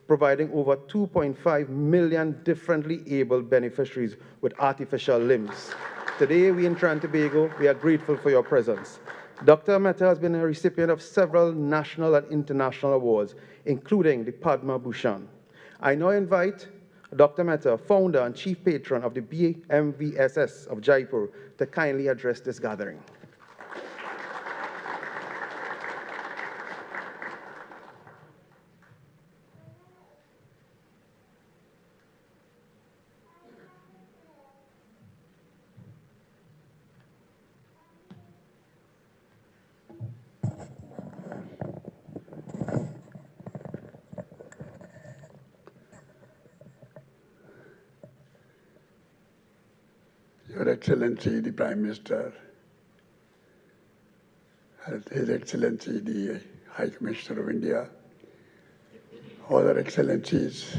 providing over 2.5 million differently abled beneficiaries with artificial limbs. Today, we in Trinidad and Tobago, we are grateful for your presence. Dr. Mehta has been a recipient of several national and international awards, including the Padma Bhushan. I now invite Dr. Mehta, founder and chief patron of the BMVSS of Jaipur, to kindly address this gathering. Your Excellency, the Prime Minister, His Excellency, the High Commissioner of India, Other Excellencies,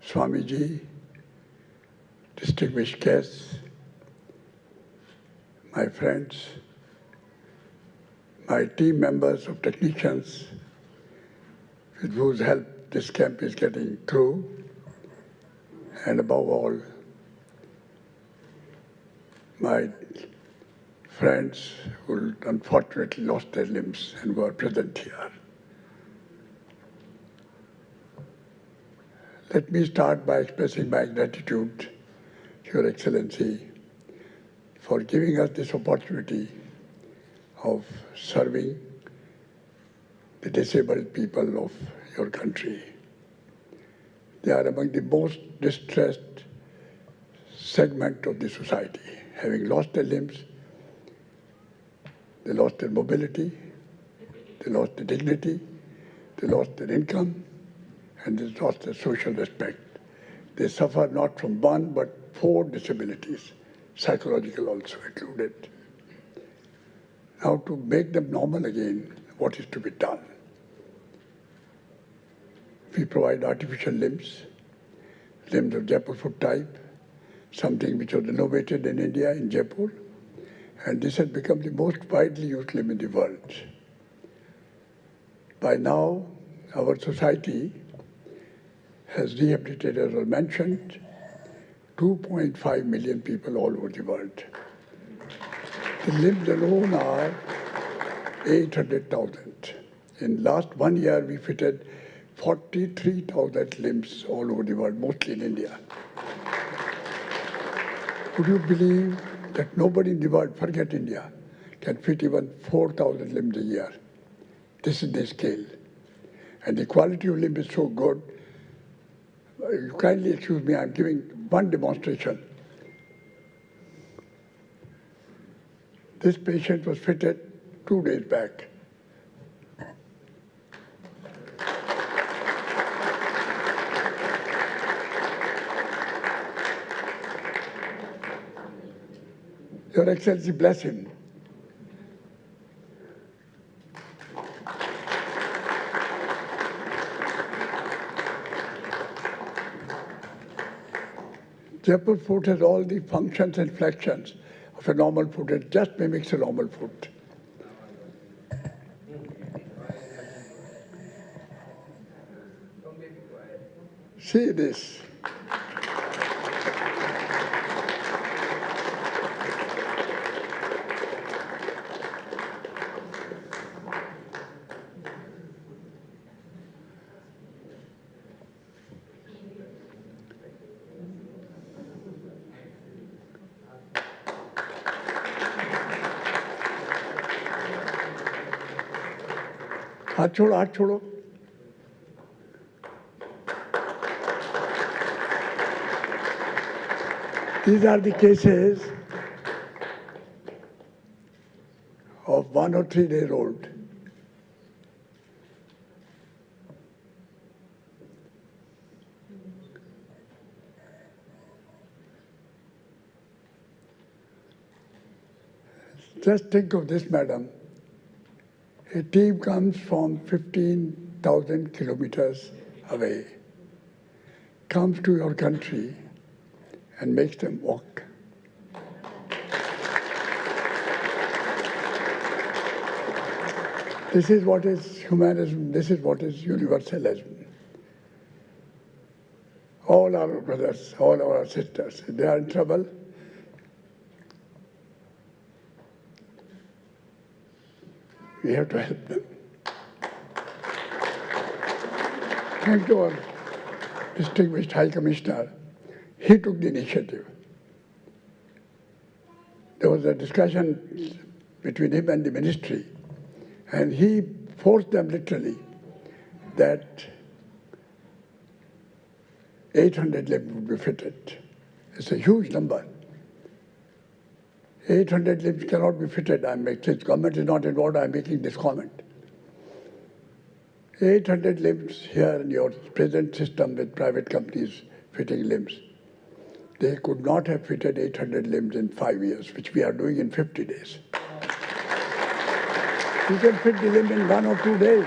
Swamiji, distinguished guests, my friends, my team members of technicians with whose help this camp is getting through, and above all, my friends who unfortunately lost their limbs and who are present here. Let me start by expressing my gratitude to Your Excellency for giving us this opportunity of serving the disabled people of your country. They are among the most distressed segment of the society. Having lost their limbs, they lost their mobility, they lost their dignity, they lost their income, and they lost their social respect. They suffer not from one but 4 disabilities, psychological also included. Now to make them normal again, what is to be done? We provide artificial limbs of Jaipur Foot type, something which was innovated in India, in Jaipur, and this has become the most widely used limb in the world. By now, our society has rehabilitated, as I mentioned, 2.5 million people all over the world. The limbs alone are 800,000. In last 1 year, we fitted 43,000 limbs all over the world, mostly in India. Would you believe that nobody in the world, forget India, can fit even 4,000 limbs a year? This is the scale. And the quality of limb is so good. You kindly excuse me, I'm giving one demonstration. This patient was fitted 2 days back. Your Excellency, bless him. Jaipur foot has all the functions and flexions of a normal foot. It just mimics a normal foot. See this. हाथ छोड़ो, हाथ छोड़ो। These are the cases of 1 or 3-day-old. Just think of this, madam. A team comes from 15,000 kilometers away, comes to your country and makes them walk. This is what is humanism, this is what is universalism. All our brothers, all our sisters, if they are in trouble, we have to help them. Thank to our distinguished High Commissioner. He took the initiative. There was a discussion between him and the ministry, and he forced them literally that 800 limbs would be fitted. It's a huge number. 800 limbs cannot be fitted. Since government is not involved, I'm making this comment. 800 limbs here in your present system with private companies fitting limbs. They could not have fitted 800 limbs in 5 years, which we are doing in 50 days. You can fit the limb in 1 or 2 days.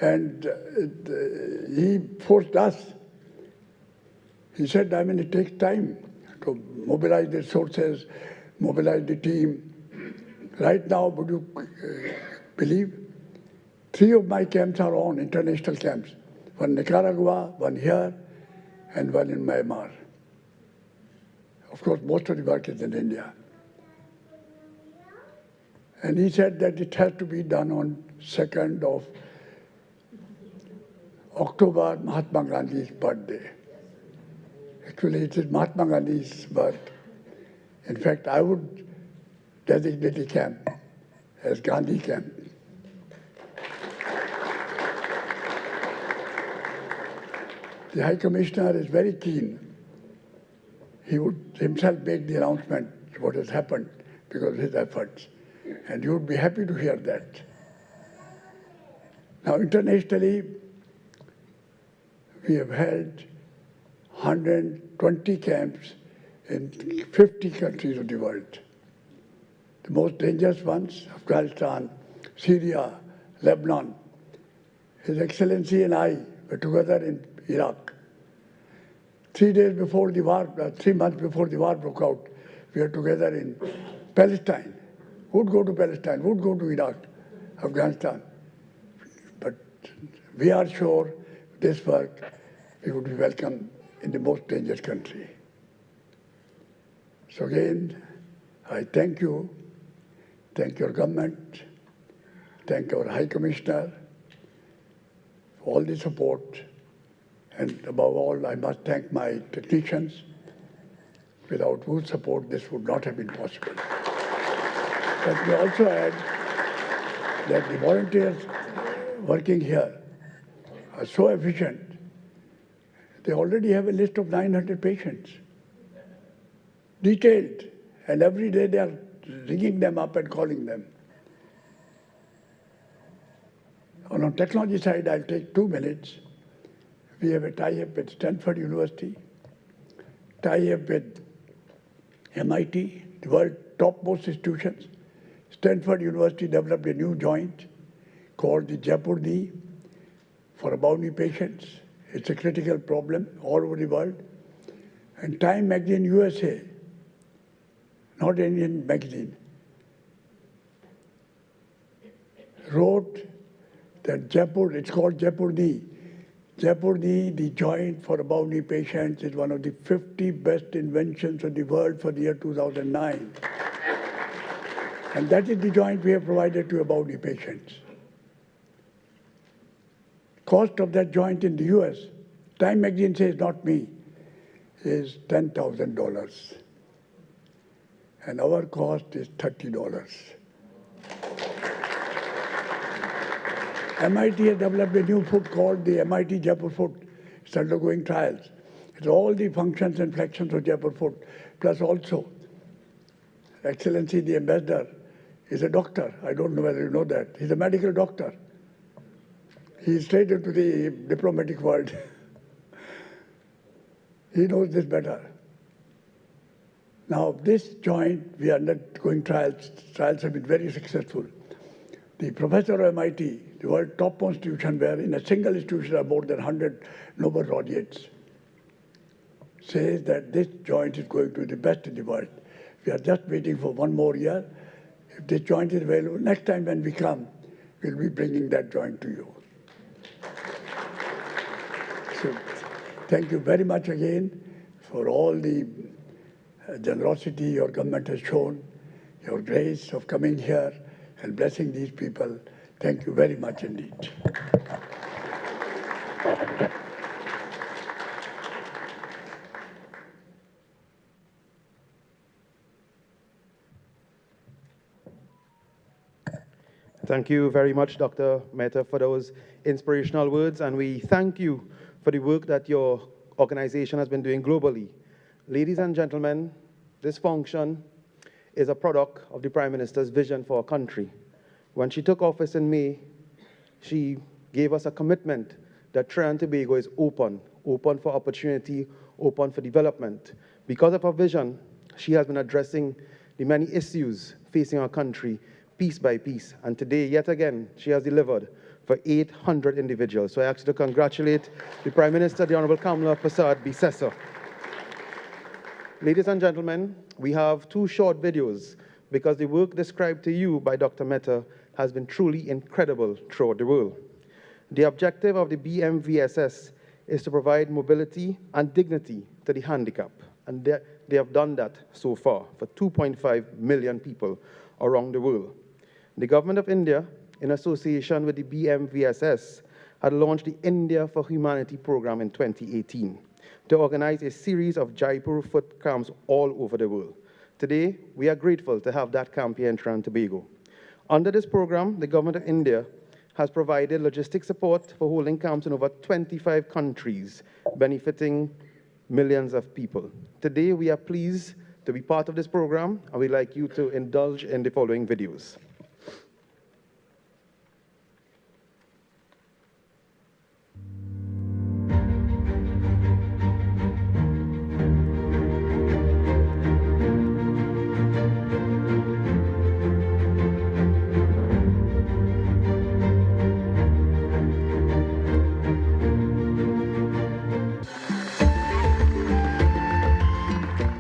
And he forced us. He said, I mean, it takes time to mobilize the resources, mobilize the team. Right now, would you believe? 3 of my camps are on, international camps. One in Nicaragua, one here, and one in Myanmar. Of course, most of the work is in India. And he said that it has to be done on 2nd of October, Mahatma Gandhi's birthday. Actually, it is Mahatma Gandhi's birth. In fact, I would designate the camp as Gandhi camp. The High Commissioner is very keen. He would himself make the announcement what has happened because of his efforts. And you would be happy to hear that. Now, internationally, we have held 120 camps in 50 countries of the world. The most dangerous ones, Afghanistan, Syria, Lebanon. His Excellency and I were together in Iraq. 3 days before the war, 3 months before the war broke out, we were together in Palestine. Who would go to Palestine? Who would go to Iraq, Afghanistan? But we are sure this work, we would be welcome in the most dangerous country. So again, I thank you, thank your government, thank our High Commissioner for all the support, and above all, I must thank my technicians, without whose support this would not have been possible. Let me also add that the volunteers working here are so efficient. They already have a list of 900 patients, detailed, and every day they are ringing them up and calling them. On the technology side, I'll take 2 minutes. We have a tie-up with Stanford University, tie-up with MIT, the world's topmost institutions. Stanford University developed a new joint called the Jaipur knee for above knee patients. It's a critical problem all over the world. And Time magazine USA, not Indian magazine, wrote that Jaipur, it's called Jaipur knee. Jaipur knee, the joint for above knee patients, is one of the 50 best inventions of the world for the year 2009. And that is the joint we have provided to above knee patients. Cost of that joint in the US, Time magazine says, not me, is $10,000. And our cost is $30. MIT has developed a new foot called the MIT Jaipur Foot. It's undergoing trials. It's all the functions and flexions of Jaipur Foot, plus also, Excellency, the ambassador is a doctor. I don't know whether you know that. He's a medical doctor. He's straight into the diplomatic world. He knows this better. Now, this joint, we are undergoing trials. Trials have been very successful. The professor of MIT, the world's top institution, where in a single institution are more than 100 Nobel laureates, says that this joint is going to be the best in the world. We are just waiting for 1 more year. If this joint is available, next time when we come, we'll be bringing that joint to you. So, thank you very much again for all the generosity your government has shown, your grace of coming here and blessing these people. Thank you very much indeed. Thank you very much, Dr. Mehta, for those inspirational words, and we thank you for the work that your organization has been doing globally. Ladies and gentlemen, this function is a product of the Prime Minister's vision for our country. When she took office in May, she gave us a commitment that Trinidad and Tobago is open for opportunity, open for development. Because of her vision, she has been addressing the many issues facing our country piece by piece. And today, yet again, she has delivered for 800 individuals. So I ask you to congratulate the Prime Minister, the Honorable Kamala Persad-BSS. Ladies and gentlemen, we have 2 short videos because the work described to you by Dr. Mehta has been truly incredible throughout the world. The objective of the BMVSS is to provide mobility and dignity to the handicapped, and they have done that so far for 2.5 million people around the world. The Government of India, in association with the BMVSS, had launched the India for Humanity program in 2018 to organize a series of Jaipur Foot camps all over the world. Today, we are grateful to have that camp here in Trinidad and Tobago. Under this program, the Government of India has provided logistic support for holding camps in over 25 countries, benefiting millions of people. Today, we are pleased to be part of this program, and we'd like you to indulge in the following videos.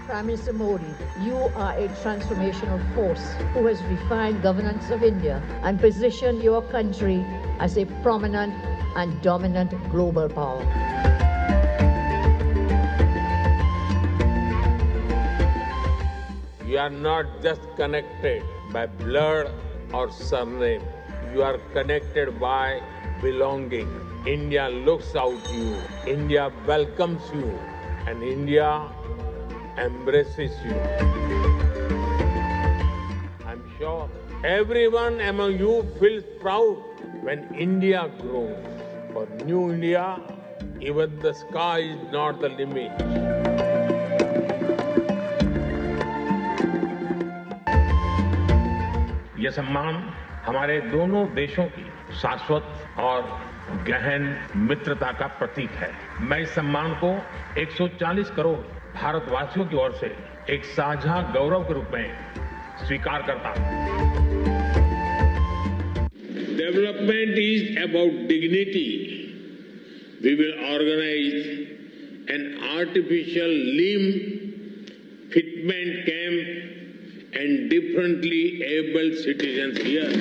Prime Minister Modi, you are a transformational force who has refined governance of India and positioned your country as a prominent and dominant global power. You are not just connected by blood or surname. You are connected by belonging. India looks out to you. India welcomes you. And India embraces you. I'm sure everyone among you feels proud when India grows. For New India, even the sky is not the limit. यह सम्मान हमारे दोनों देशों की शाश्वत और गहन मित्रता का प्रतीक है। मैं इस सम्मान को 140 करोड़ भारतवासियों की ओर से एक साझा गौरव के रूप में स्वीकार करता हूं। Development is about dignity. We will organize an artificial limb fitment camp and differently able citizens here.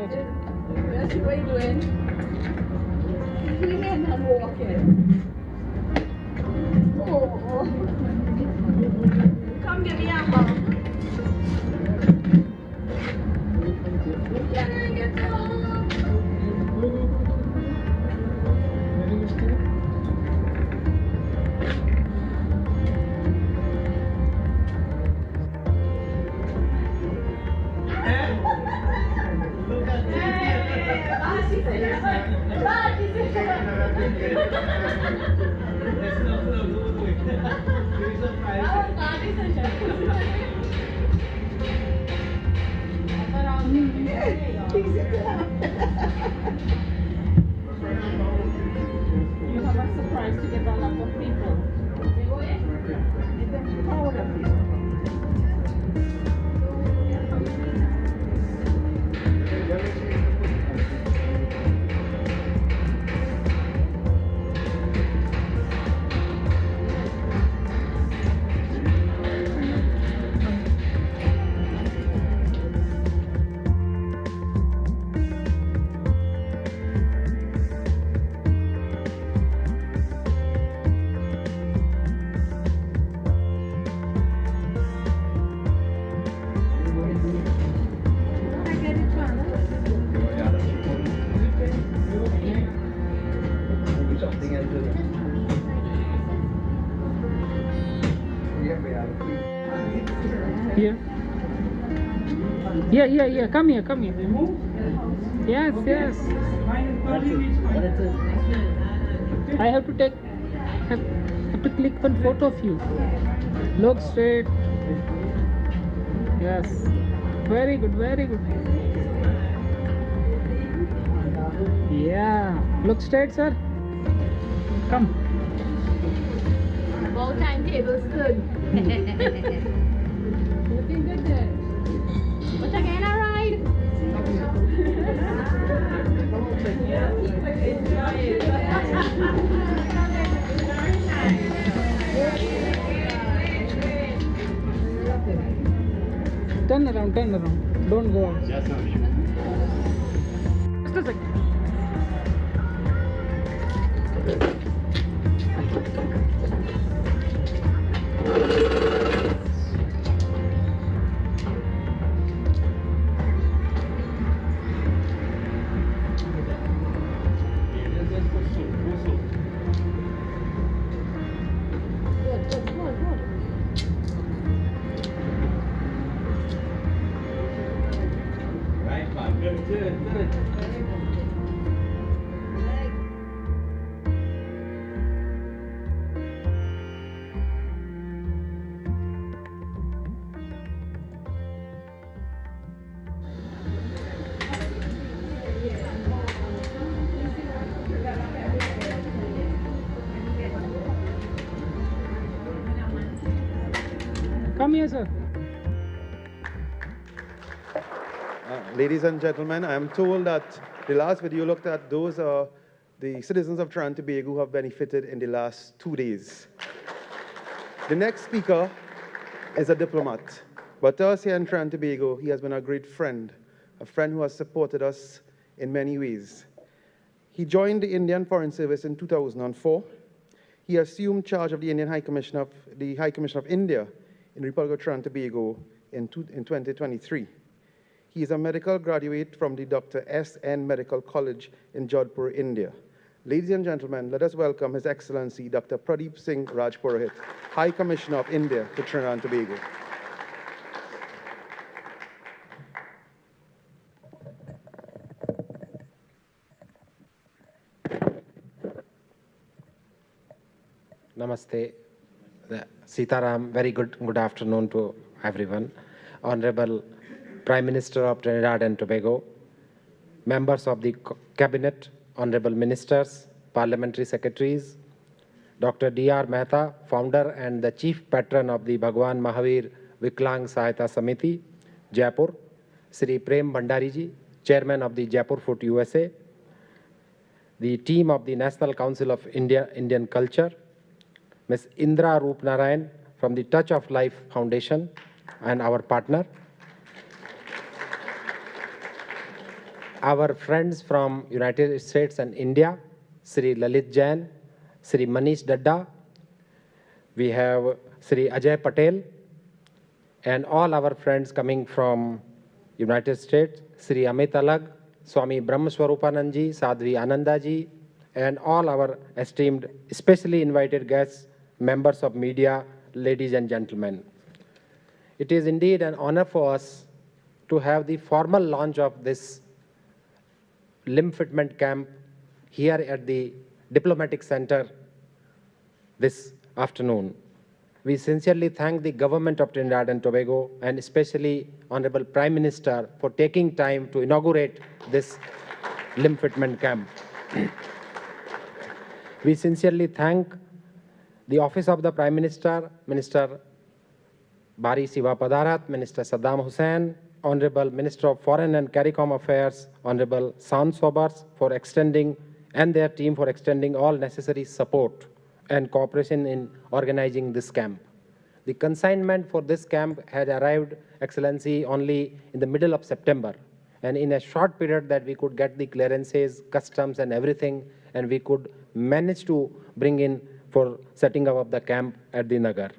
Yes, what are you doing? Cleaning and walking. Oh. Come give me a hug. Can I get a hug? You have a surprise to get a lot of people. Proud of you. Yeah. Come here. Yes. I have to click one photo of you. Look straight. Yes. Very good. Yeah. Look straight, sir. Come. About timetable's good. Looking good there. What's again, a ride? Turn around. Don't go out. Just a second. Come here, sir. Ladies and gentlemen, I am told that the last video looked at those are the citizens of Trinidad and Tobago who have benefited in the last 2 days. The next speaker is a diplomat, but to us here in Trinidad and Tobago, he has been a great friend, a friend who has supported us in many ways. He joined the Indian Foreign Service in 2004. He assumed charge of the Indian High Commission of India in the Republic of Trinidad and Tobago in 2023. He is a medical graduate from the Dr. S.N. Medical College in Jaipur, India. Ladies and gentlemen, let us welcome His Excellency Dr. Pradeep Singh Rajpurohit, High Commissioner of India to Trinidad and Tobago. Namaste. Sitaram, very good afternoon to everyone. Honorable Prime Minister of Trinidad and Tobago, members of the Cabinet, Honorable Ministers, Parliamentary Secretaries, Dr. D.R. Mehta, founder and the Chief Patron of the Bhagwan Mahavir Viklang Sahayata Samiti, Jaipur, Sri Prem Bhandariji, Chairman of the Jaipur Foot, USA, the team of the National Council of Indian Culture, Ms. Indra Roop Narayan from the Touch of Life Foundation and our partner, our friends from United States and India, Sri Lalit Jain, Sri Manish Dadda, we have Sri Ajay Patel, and all our friends coming from United States, Sri Amit Alag, Swami Brahmaswarupanand ji, Sadhvi Ananda ji, and all our esteemed, especially invited guests, members of media, ladies and gentlemen. It is indeed an honor for us to have the formal launch of this limb fitment camp here at the Diplomatic Center this afternoon. We sincerely thank the government of Trinidad and Tobago and especially Honorable Prime Minister for taking time to inaugurate this limb fitment camp. We sincerely thank the Office of the Prime Minister, Minister Bari Siva Padarat, Minister Saddam Hussain, Honorable Minister of Foreign and CARICOM Affairs, Honorable San Sobers for extending, and their team for extending all necessary support and cooperation in organizing this camp. The consignment for this camp had arrived, Excellency, only in the middle of September. And in a short period that we could get the clearances, customs and everything, and we could manage to bring in for setting up of the camp at the Nagar.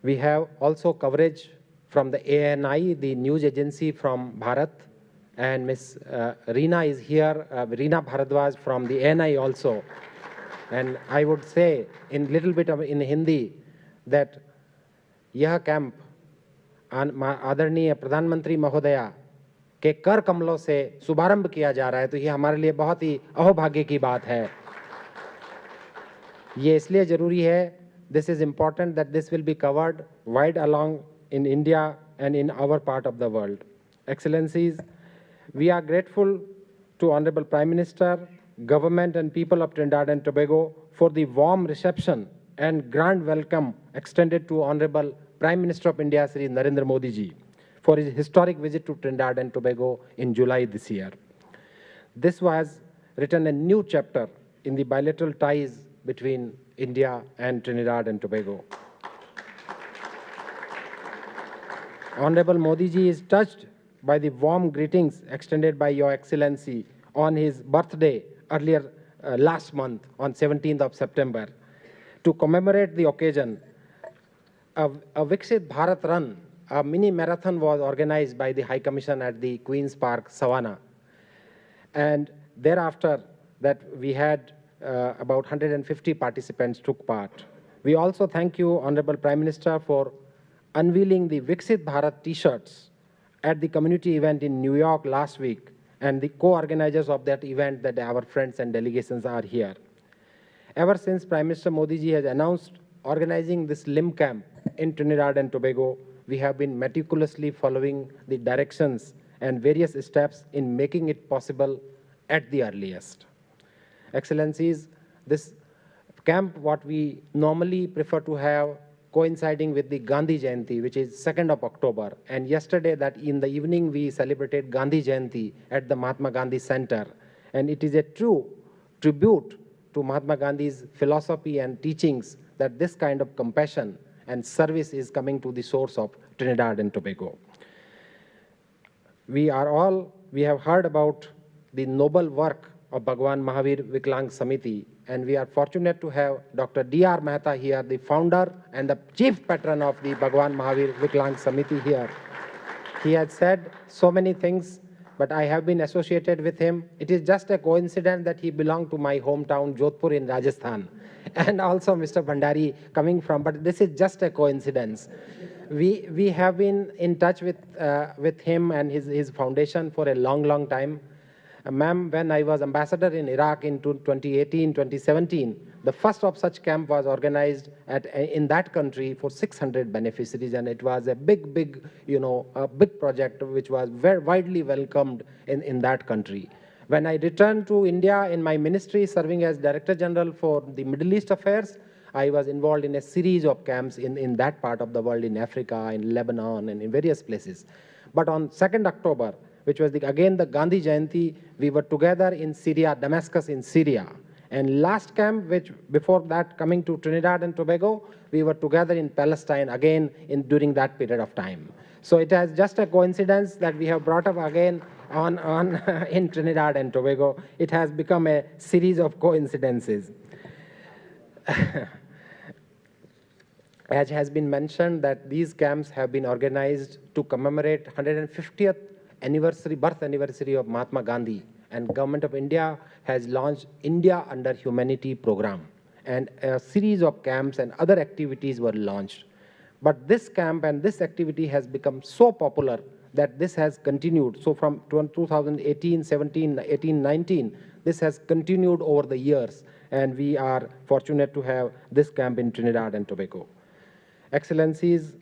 We have also coverage from the ANI, the news agency from Bharat, and Ms. Reena is here, Reena Bharadwaj from the ANI also. And I would say in little bit of in Hindi that यह camp आदरणीय प्रधानमंत्री महोदया के कर कमलों से शुभारंभ किया जा रहा है, तो ये हमारे लिए बहुत ही अहोभाग्य की बात है। ये इसलिए जरूरी है, this is important that this will be covered wide along in India and in our part of the world. Excellencies, we are grateful to Honorable Prime Minister, government and people of Trinidad and Tobago for the warm reception and grand welcome extended to Honorable Prime Minister of India, Sri Narendra Modi ji, for his historic visit to Trinidad and Tobago in July this year. This was written a new chapter in the bilateral ties between India and Trinidad and Tobago. Honorable Modi ji is touched by the warm greetings extended by Your Excellency on his birthday earlier last month on 17th of September. To commemorate the occasion, a Viksit Bharat Run, a mini marathon was organized by the High Commission at the Queen's Park, Savannah. And thereafter that we had about 150 participants took part. We also thank you, Honorable Prime Minister, for unveiling the Viksit Bharat t-shirts at the community event in New York last week, and the co-organizers of that event, that our friends and delegations are here. Ever since Prime Minister Modi ji has announced organizing this limb camp in Trinidad and Tobago, we have been meticulously following the directions and various steps in making it possible at the earliest. Excellencies, this camp, what we normally prefer to have coinciding with the Gandhi Jayanti, which is 2nd of October. And yesterday that in the evening we celebrated Gandhi Jayanti at the Mahatma Gandhi Center. And it is a true tribute to Mahatma Gandhi's philosophy and teachings that this kind of compassion and service is coming to the source of Trinidad and Tobago. We have heard about the noble work of Bhagwan Mahavir Viklang Samiti, and we are fortunate to have Dr. D.R. Mehta here, the founder and the chief patron of the Bhagwan Mahavir Viklang Samiti here. He has said so many things, but I have been associated with him. It is just a coincidence that he belonged to my hometown, Jodhpur in Rajasthan, and also Mr. Bhandari coming from, but this is just a coincidence. We have been in touch with him and his foundation for a long time. Ma'am, when I was ambassador in Iraq in 2018, 2017, the first of such camp was organized in that country for 600 beneficiaries, and it was a big project which was very widely welcomed in that country. When I returned to India in my ministry, serving as Director General for the Middle East Affairs, I was involved in a series of camps in that part of the world, in Africa, in Lebanon, and in various places. But on 2nd October, which was again the Gandhi Jayanti, we were together in Syria, Damascus in Syria. And last camp, which before that coming to Trinidad and Tobago, we were together in Palestine again during that period of time. So it has just a coincidence that we have brought up again on in Trinidad and Tobago. It has become a series of coincidences. As has been mentioned, that these camps have been organized to commemorate 150th anniversary, birth anniversary of Mahatma Gandhi, and Government of India has launched India Under Humanity program, and a series of camps and other activities were launched. But this camp and this activity has become so popular that this has continued. So from 2018, 17, 18, 19, this has continued over the years, and we are fortunate to have this camp in Trinidad and Tobago. Excellencies,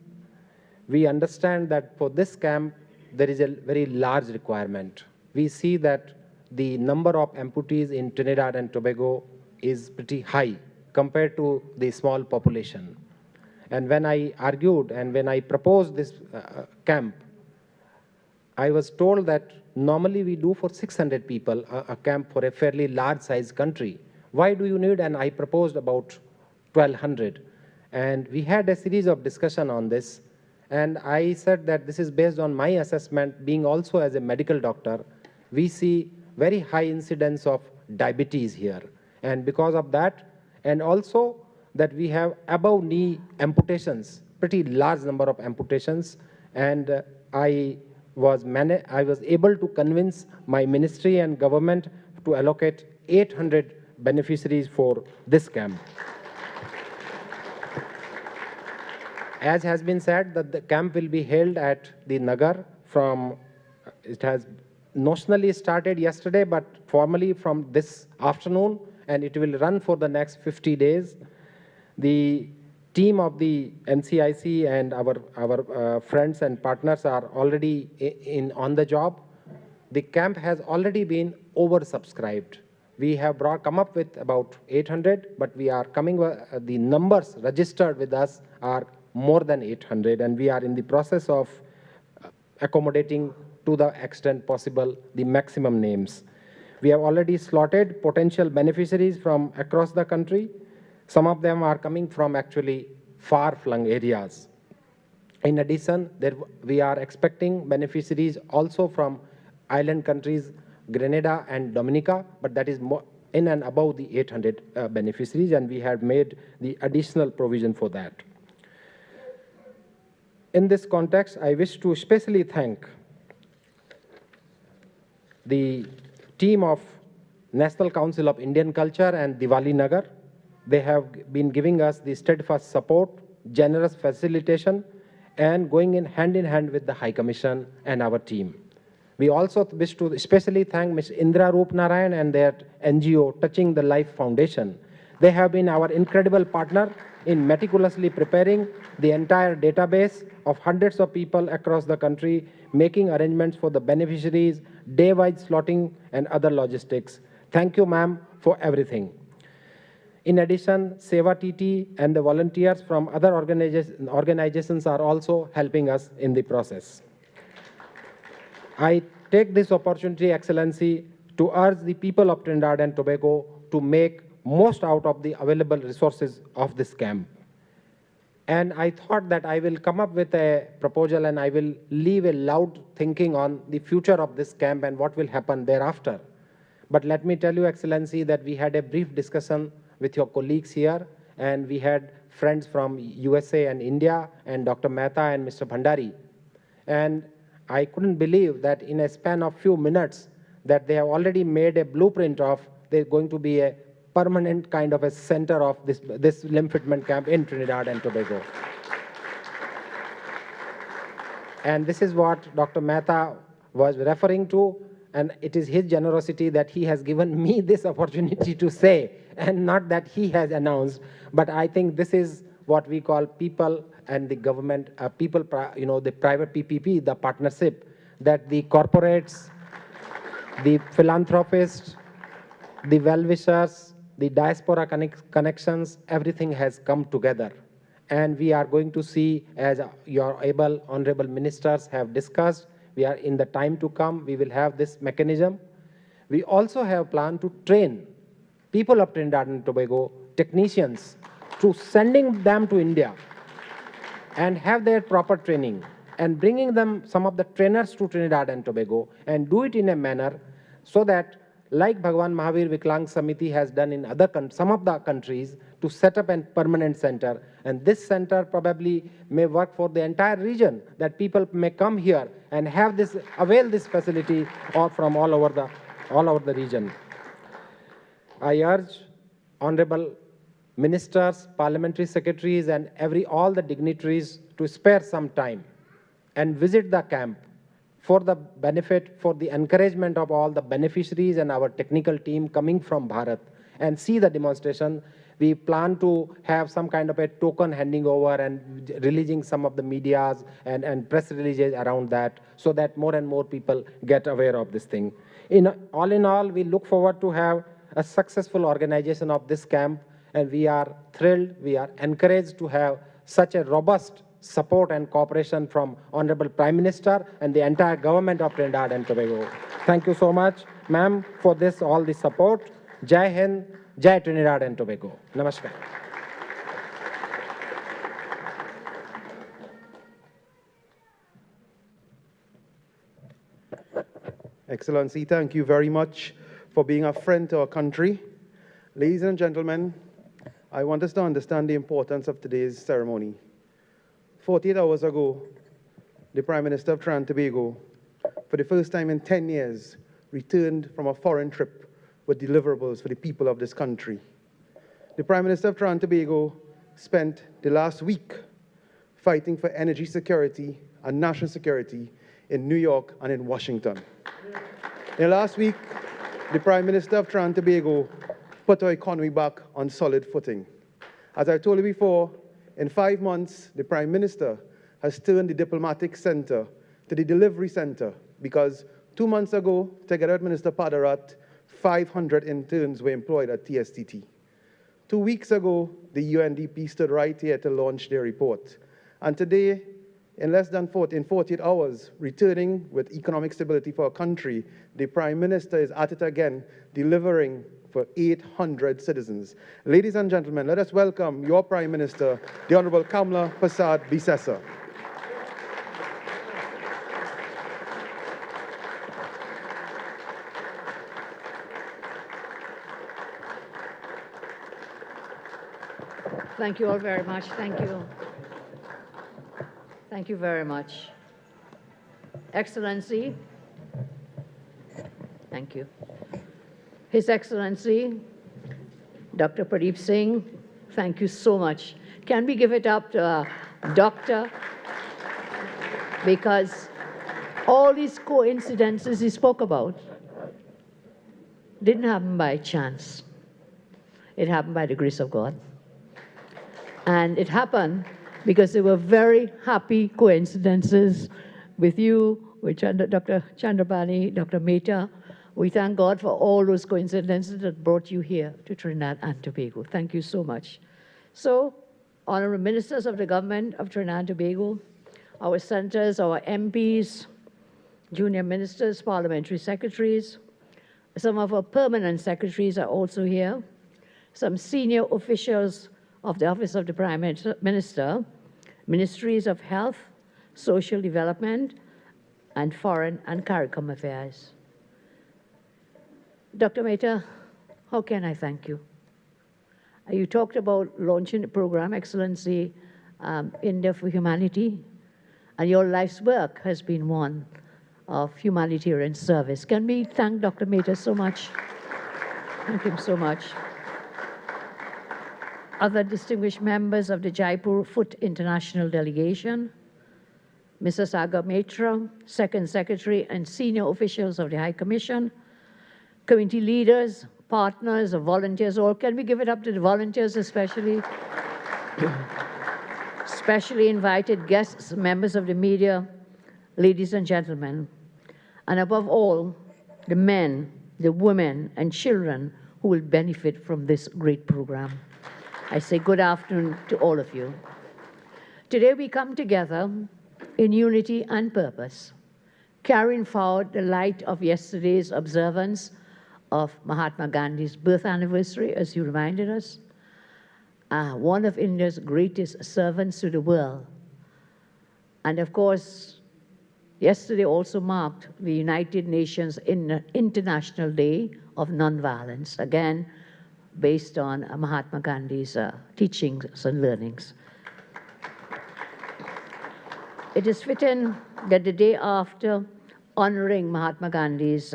we understand that for this camp, there is a very large requirement. We see that the number of amputees in Trinidad and Tobago is pretty high compared to the small population. And when I argued and when I proposed this camp, I was told that normally we do for 600 people a camp for a fairly large size country. Why do you need? And I proposed about 1,200. And we had a series of discussion on this. And I said that this is based on my assessment, being also as a medical doctor, we see very high incidence of diabetes here. And because of that, and also that we have above knee amputations, pretty large number of amputations. And I was able to convince my ministry and government to allocate 800 beneficiaries for this camp. As has been said, that the camp will be held at the Nagar from, it has notionally started yesterday, but formally from this afternoon, and it will run for the next 50 days. The team of the NCIC and our friends and partners are already on the job. The camp has already been oversubscribed. We have come up with about 800, but we are coming, the numbers registered with us are more than 800, and we are in the process of accommodating to the extent possible the maximum names. We have already slotted potential beneficiaries from across the country. Some of them are coming from actually far-flung areas. In addition, we are expecting beneficiaries also from island countries, Grenada and Dominica, but that is more in and above the 800 beneficiaries, and we have made the additional provision for that. In this context, I wish to especially thank the team of National Council of Indian Culture and Diwali Nagar. They have been giving us the steadfast support, generous facilitation, and going in hand with the High Commission and our team. We also wish to especially thank Ms. Indra Roop Narayan and their NGO, Touching the Life Foundation. They have been our incredible partner in meticulously preparing the entire database of hundreds of people across the country, making arrangements for the beneficiaries, day-wise slotting, and other logistics. Thank you, ma'am, for everything. In addition, Seva TT and the volunteers from other organizations are also helping us in the process. I take this opportunity, Excellency, to urge the people of Trinidad and Tobago to make most out of the available resources of this camp. And I thought that I will come up with a proposal and I will leave a loud thinking on the future of this camp and what will happen thereafter. But let me tell you, Excellency, that we had a brief discussion with your colleagues here, and we had friends from USA and India, and Dr. Mehta and Mr. Bhandari. And I couldn't believe that in a span of few minutes that they have already made a blueprint of there's going to be a permanent kind of a center of this limb fitment camp in Trinidad and Tobago. And this is what Dr. Mehta was referring to, and it is his generosity that he has given me this opportunity to say, and not that he has announced. But I think this is what we call people and the government, the private PPP, the partnership, that the corporates, the philanthropists, the well-wishers, the diaspora connections, everything has come together. And we are going to see, as your able honorable ministers have discussed, we are in the time to come, we will have this mechanism. We also have planned to train people of Trinidad and Tobago, technicians, to sending them to India and have their proper training and bringing them some of the trainers to Trinidad and Tobago and do it in a manner so that like Bhagwan Mahavir Viklang Samiti has done in some of the countries to set up a permanent center. And this center probably may work for the entire region, that people may come here and have this, avail this facility from all over the region. I urge honorable ministers, parliamentary secretaries, and all the dignitaries to spare some time and visit the camp for the benefit, for the encouragement of all the beneficiaries and our technical team coming from Bharat, and see the demonstration. We plan to have some kind of a token handing over and releasing some of the medias and press releases around that, so that more and more people get aware of this thing. In all, we look forward to have a successful organization of this camp, and we are thrilled, we are encouraged to have such a robust support and cooperation from Honorable Prime Minister and the entire government of Trinidad and Tobago. Thank you so much, ma'am, for all this support. Jai Hind, Jai Trinidad and Tobago. Namaskar. Excellency, thank you very much for being a friend to our country. Ladies and gentlemen, I want us to understand the importance of today's ceremony. 48 hours ago, the Prime Minister of Trinidad and Tobago, for the first time in 10 years, returned from a foreign trip with deliverables for the people of this country. The Prime Minister of Trinidad and Tobago spent the last week fighting for energy security and national security in New York and in Washington. In the last week, the Prime Minister of Trinidad and Tobago put our economy back on solid footing. As I told you before, in 5 months, the Prime Minister has turned the diplomatic center to the delivery center, because 2 months ago, together with Minister Padarat, 500 interns were employed at TSTT. 2 weeks ago, the UNDP stood right here to launch their report. And today, in less than 48 hours, returning with economic stability for our country, the Prime Minister is at it again, delivering for 800 citizens. Ladies and gentlemen, let us welcome your Prime Minister, the Honorable Kamla Prasad Bisesa. Thank you all very much. Thank you. Thank you very much. Excellency, thank you. His Excellency, Dr. Pradeep Singh, thank you so much. Can we give it up to Doctor? Because all these coincidences he spoke about didn't happen by chance. It happened by the grace of God. And it happened because there were very happy coincidences with you, with Dr. Chandrabani, Dr. Mehta. We thank God for all those coincidences that brought you here to Trinidad and Tobago. Thank you so much. So, honorable ministers of the government of Trinidad and Tobago, our senators, our MPs, junior ministers, parliamentary secretaries, some of our permanent secretaries are also here, some senior officials of the Office of the Prime Minister, Ministries of Health, Social Development, and Foreign and CARICOM Affairs. Dr. Mehta, how can I thank you? You talked about launching the program, Excellency, India for Humanity, and your life's work has been one of humanitarian service. Can we thank Dr. Mehta so much? Thank him so much. Other distinguished members of the Jaipur Foot International Delegation, Mrs. Sagar Mehta, Second Secretary and senior officials of the High Commission, community leaders, partners, volunteers, all. Can we give it up to the volunteers especially? Specially invited guests, members of the media, ladies and gentlemen, and above all, the men, the women, and children who will benefit from this great program. I say good afternoon to all of you. Today we come together in unity and purpose, carrying forward the light of yesterday's observance of Mahatma Gandhi's birth anniversary, as you reminded us, one of India's greatest servants to the world. And of course, yesterday also marked the United Nations International Day of Nonviolence, again, based on Mahatma Gandhi's teachings and learnings. It is fitting that the day after honoring Mahatma Gandhi's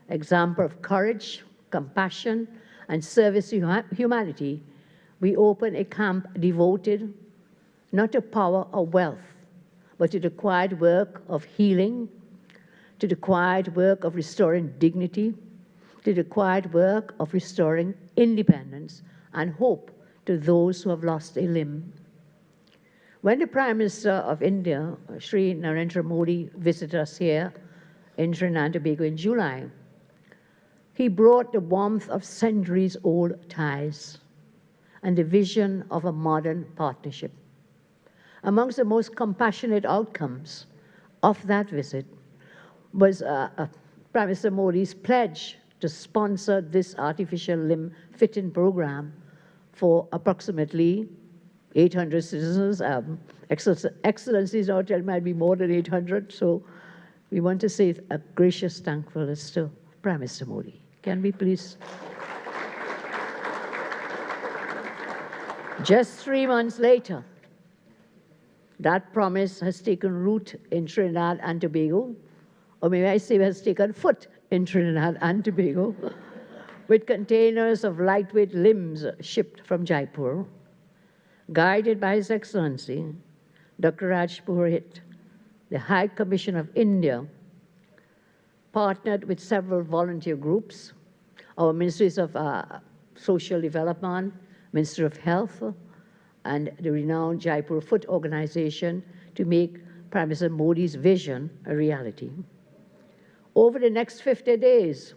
example of courage, compassion, and service to humanity, we open a camp devoted not to power or wealth, but to the quiet work of healing, to the quiet work of restoring dignity, to the quiet work of restoring independence and hope to those who have lost a limb. When the Prime Minister of India, Sri Narendra Modi, visited us here in Trinidad and Tobago in July, he brought the warmth of centuries-old ties and the vision of a modern partnership. Amongst the most compassionate outcomes of that visit was Prime Minister Modi's pledge to sponsor this artificial limb fitting program for approximately 800 citizens. Excellencies now tell me it might be more than 800, so we want to say a gracious thankfulness to Prime Minister Modi. Can we please? Just 3 months later, that promise has taken root in Trinidad and Tobago, or maybe I say has taken foot in Trinidad and Tobago, with containers of lightweight limbs shipped from Jaipur, guided by His Excellency, Dr. Raj Purohit, the High Commission of India, partnered with several volunteer groups, our Ministries of Social Development, Ministry of Health, and the renowned Jaipur Foot organization to make Prime Minister Modi's vision a reality. Over the next 50 days,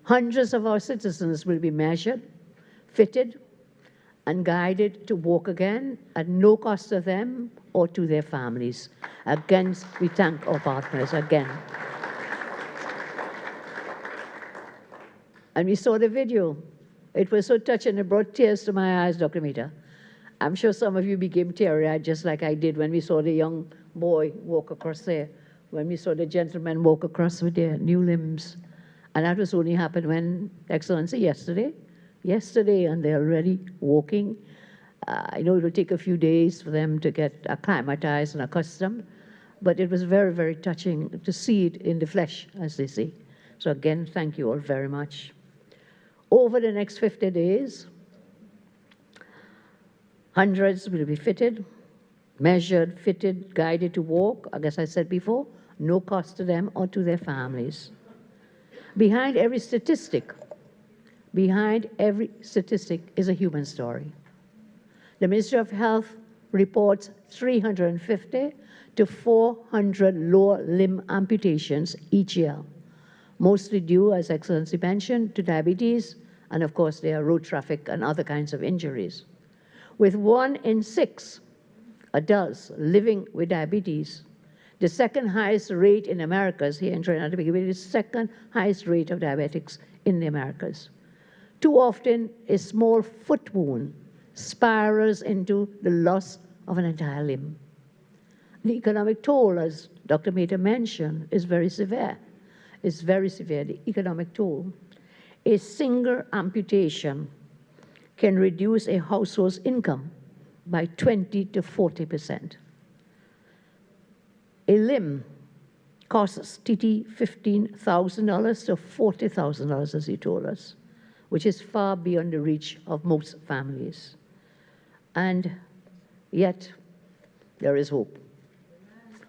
hundreds of our citizens will be measured, fitted, and guided to walk again at no cost to them or to their families. Again, we thank our partners again. And we saw the video. It was so touching, it brought tears to my eyes, Dr. Mehta. I'm sure some of you became teary-eyed just like I did when we saw the young boy walk across there, when we saw the gentlemen walk across with their new limbs. And that was only happened when, Excellency, yesterday, and they're already walking. I know it will take a few days for them to get acclimatized and accustomed, but it was very, very touching to see it in the flesh, as they say. So again, thank you all very much. Over the next 50 days, hundreds will be fitted, measured, fitted, guided to walk, I guess I said before, no cost to them or to their families. Behind every statistic is a human story. The Ministry of Health reports 350 to 400 lower limb amputations each year, mostly due, as Excellency mentioned, to diabetes, and of course there are road traffic and other kinds of injuries. With 1 in 6 adults living with diabetes, the second highest rate in Americas, here in Trinidad and Tobago, the second highest rate of diabetics in the Americas. Too often, a small foot wound spirals into the loss of an entire limb. The economic toll, as Dr. Mehta mentioned, is very severe. It's very severe, the economic toll. A single amputation can reduce a household's income by 20 to 40%. A limb costs TT $15,000 to $40,000, as he told us, which is far beyond the reach of most families. And yet, there is hope.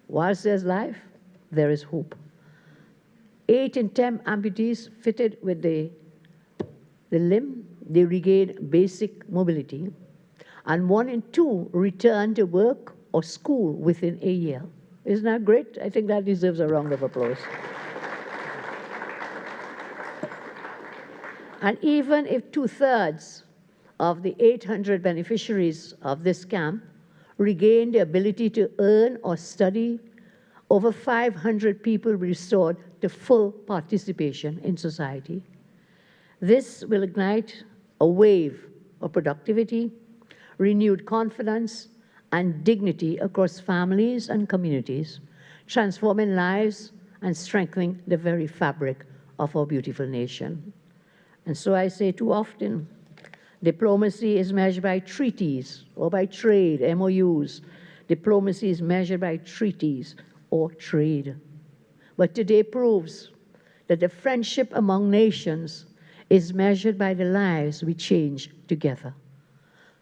Whilst there's life, there is hope. 8 in 10 amputees fitted with the limb, they regain basic mobility, and 1 in 2 return to work or school within a year. Isn't that great? I think that deserves a round of applause. And even if 2/3 of the 800 beneficiaries of this camp regain the ability to earn or study, over 500 people restored to full participation in society. This will ignite a wave of productivity, renewed confidence, and dignity across families and communities, transforming lives and strengthening the very fabric of our beautiful nation. And so I say too often, diplomacy is measured by treaties or by trade, MOUs. Diplomacy is measured by treaties or trade. But today proves that the friendship among nations is measured by the lives we change together.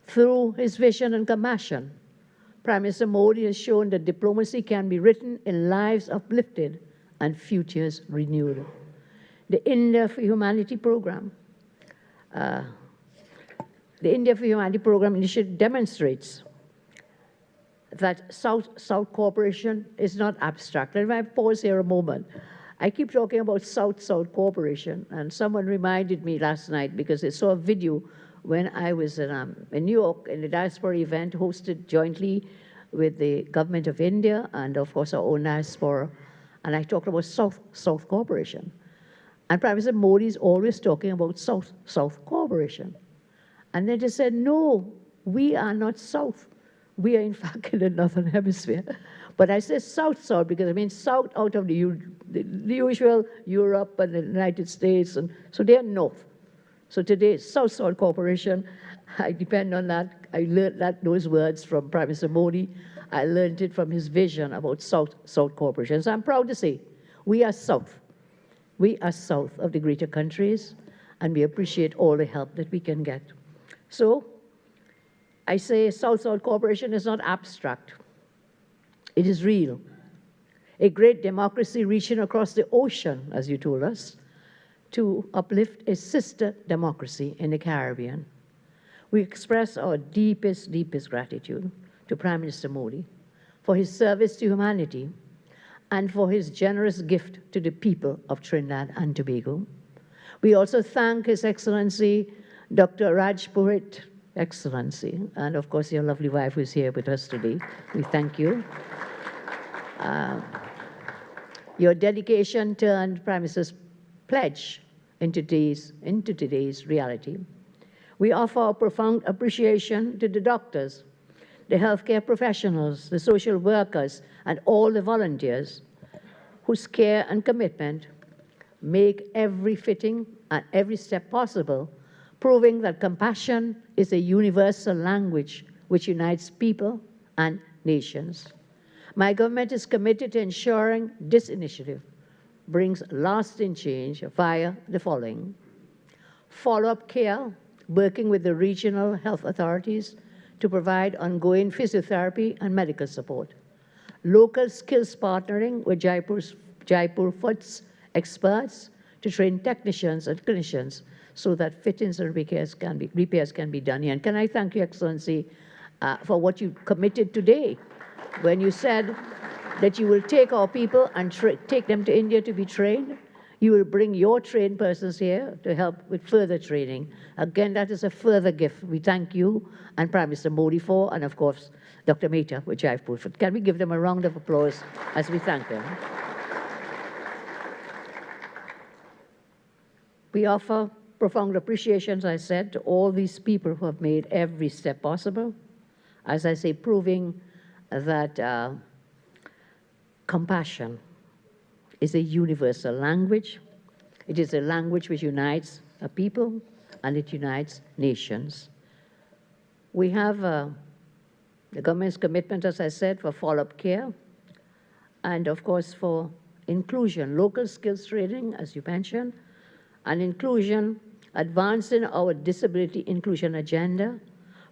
Through his vision and compassion, Prime Minister Modi has shown that diplomacy can be written in lives uplifted and futures renewed. The India for Humanity program, initiative demonstrates that South-South cooperation is not abstract. And if I pause here a moment, I keep talking about South-South cooperation, and someone reminded me last night because they saw a video when I was in New York in the diaspora event hosted jointly with the government of India and, of course, our own diaspora, and I talked about South-South cooperation. And Prime Minister Modi is always talking about South-South cooperation. And they just said, no, we are not South. We are, in fact, in the Northern Hemisphere. But I say South-South because I mean South out of the usual Europe and the United States, and so they are North. So today, South-South cooperation, I depend on that. I learned those words from Prime Minister Modi. I learned it from his vision about South-South cooperation. So I'm proud to say we are South. We are south of the greater countries, and we appreciate all the help that we can get. So I say South-South cooperation is not abstract. It is real. A great democracy reaching across the ocean, as you told us, to uplift a sister democracy in the Caribbean. We express our deepest, deepest gratitude to Prime Minister Modi for his service to humanity and for his generous gift to the people of Trinidad and Tobago. We also thank His Excellency Dr. Raj Purit, Excellency, and of course your lovely wife who is here with us today. We thank you. Your dedication turned Prime Minister's pledge into today's reality. We offer our profound appreciation to the doctors, the healthcare professionals, the social workers, and all the volunteers whose care and commitment make every fitting and every step possible, proving that compassion is a universal language which unites people and nations. My government is committed to ensuring this initiative brings lasting change via the following: follow-up care, working with the regional health authorities to provide ongoing physiotherapy and medical support. Local skills partnering with Jaipur Foot's experts to train technicians and clinicians so that fittings and repairs can be done here. And can I thank you, Excellency, for what you committed today when you said that you will take our people and take them to India to be trained. You will bring your trained persons here to help with further training. Again, that is a further gift. We thank you and Prime Minister Modi for, and of course, Dr. Mehta with Jaipur Foot. Can we give them a round of applause as we thank them? We offer profound appreciation, as I said, to all these people who have made every step possible. As I say, proving that compassion is a universal language. It is a language which unites a people and it unites nations. We have the government's commitment, as I said, for follow-up care and, of course, for inclusion, local skills training, as you mentioned, and inclusion, advancing our disability inclusion agenda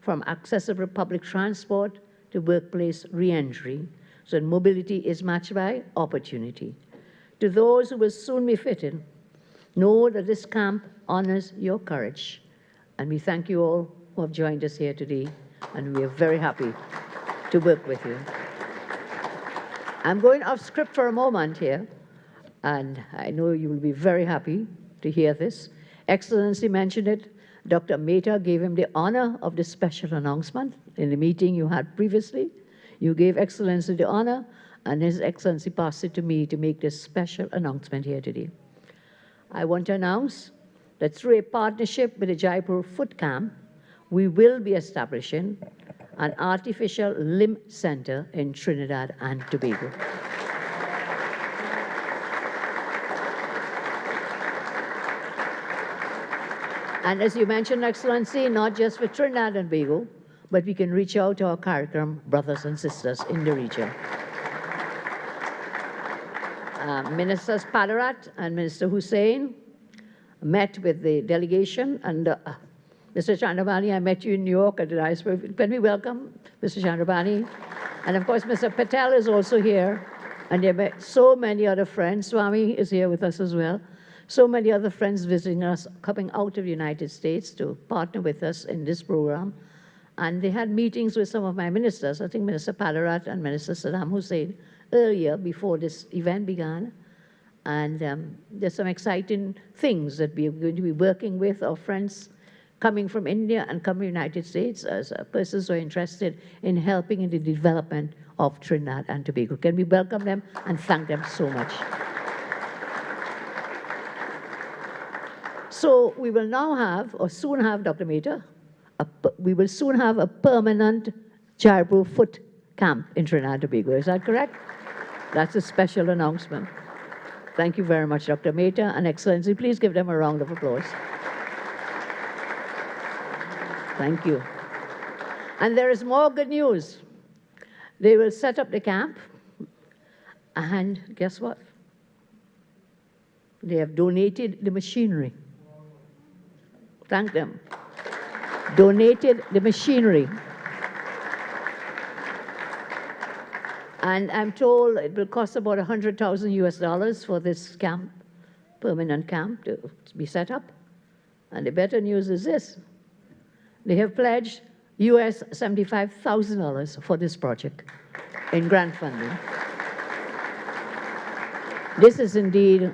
from accessible public transport to workplace re-entry, so that mobility is matched by opportunity. To those who will soon be fitted, know that this camp honors your courage. And we thank you all who have joined us here today, and we are very happy to work with you. I'm going off script for a moment here, and I know you will be very happy to hear this. Excellency mentioned it. Dr. Mehta gave him the honor of the special announcement in the meeting you had previously. You gave Excellency the honor, and His Excellency passed it to me to make this special announcement here today. I want to announce that through a partnership with the Jaipur Foot Camp, we will be establishing an artificial limb center in Trinidad and Tobago. And as you mentioned, Excellency, not just for Trinidad and Tobago, but we can reach out to our CARICOM brothers and sisters in the region. Ministers Padarat and Minister Hussain met with the delegation, and Mr. Chandramani, I met you in New York at the diaspora. Can we welcome Mr. Chandramani? And of course, Mr. Patel is also here, and there met so many other friends. Swami is here with us as well. So many other friends visiting us, coming out of the United States to partner with us in this program. And they had meetings with some of my ministers, I think Minister Padarat and Minister Saddam Hussein, earlier before this event began. And there's some exciting things that we are going to be working with our friends coming from India and coming from the United States as persons who are interested in helping in the development of Trinidad and Tobago. Can we welcome them and thank them so much? So we will now have, or soon have, Dr. Mehta, we will soon have a permanent Jaipur Foot camp in Trinidad and Tobago. Is that correct? That's a special announcement. Thank you very much, Dr. Mehta and Excellency. Please give them a round of applause. Thank you. And there is more good news. They will set up the camp, and guess what? They have donated the machinery. Thank them. Donated the machinery. And I'm told it will cost about $100,000 US for this camp, permanent camp, to be set up. And the better news is this. They have pledged US $75,000 for this project in grant funding. This is indeed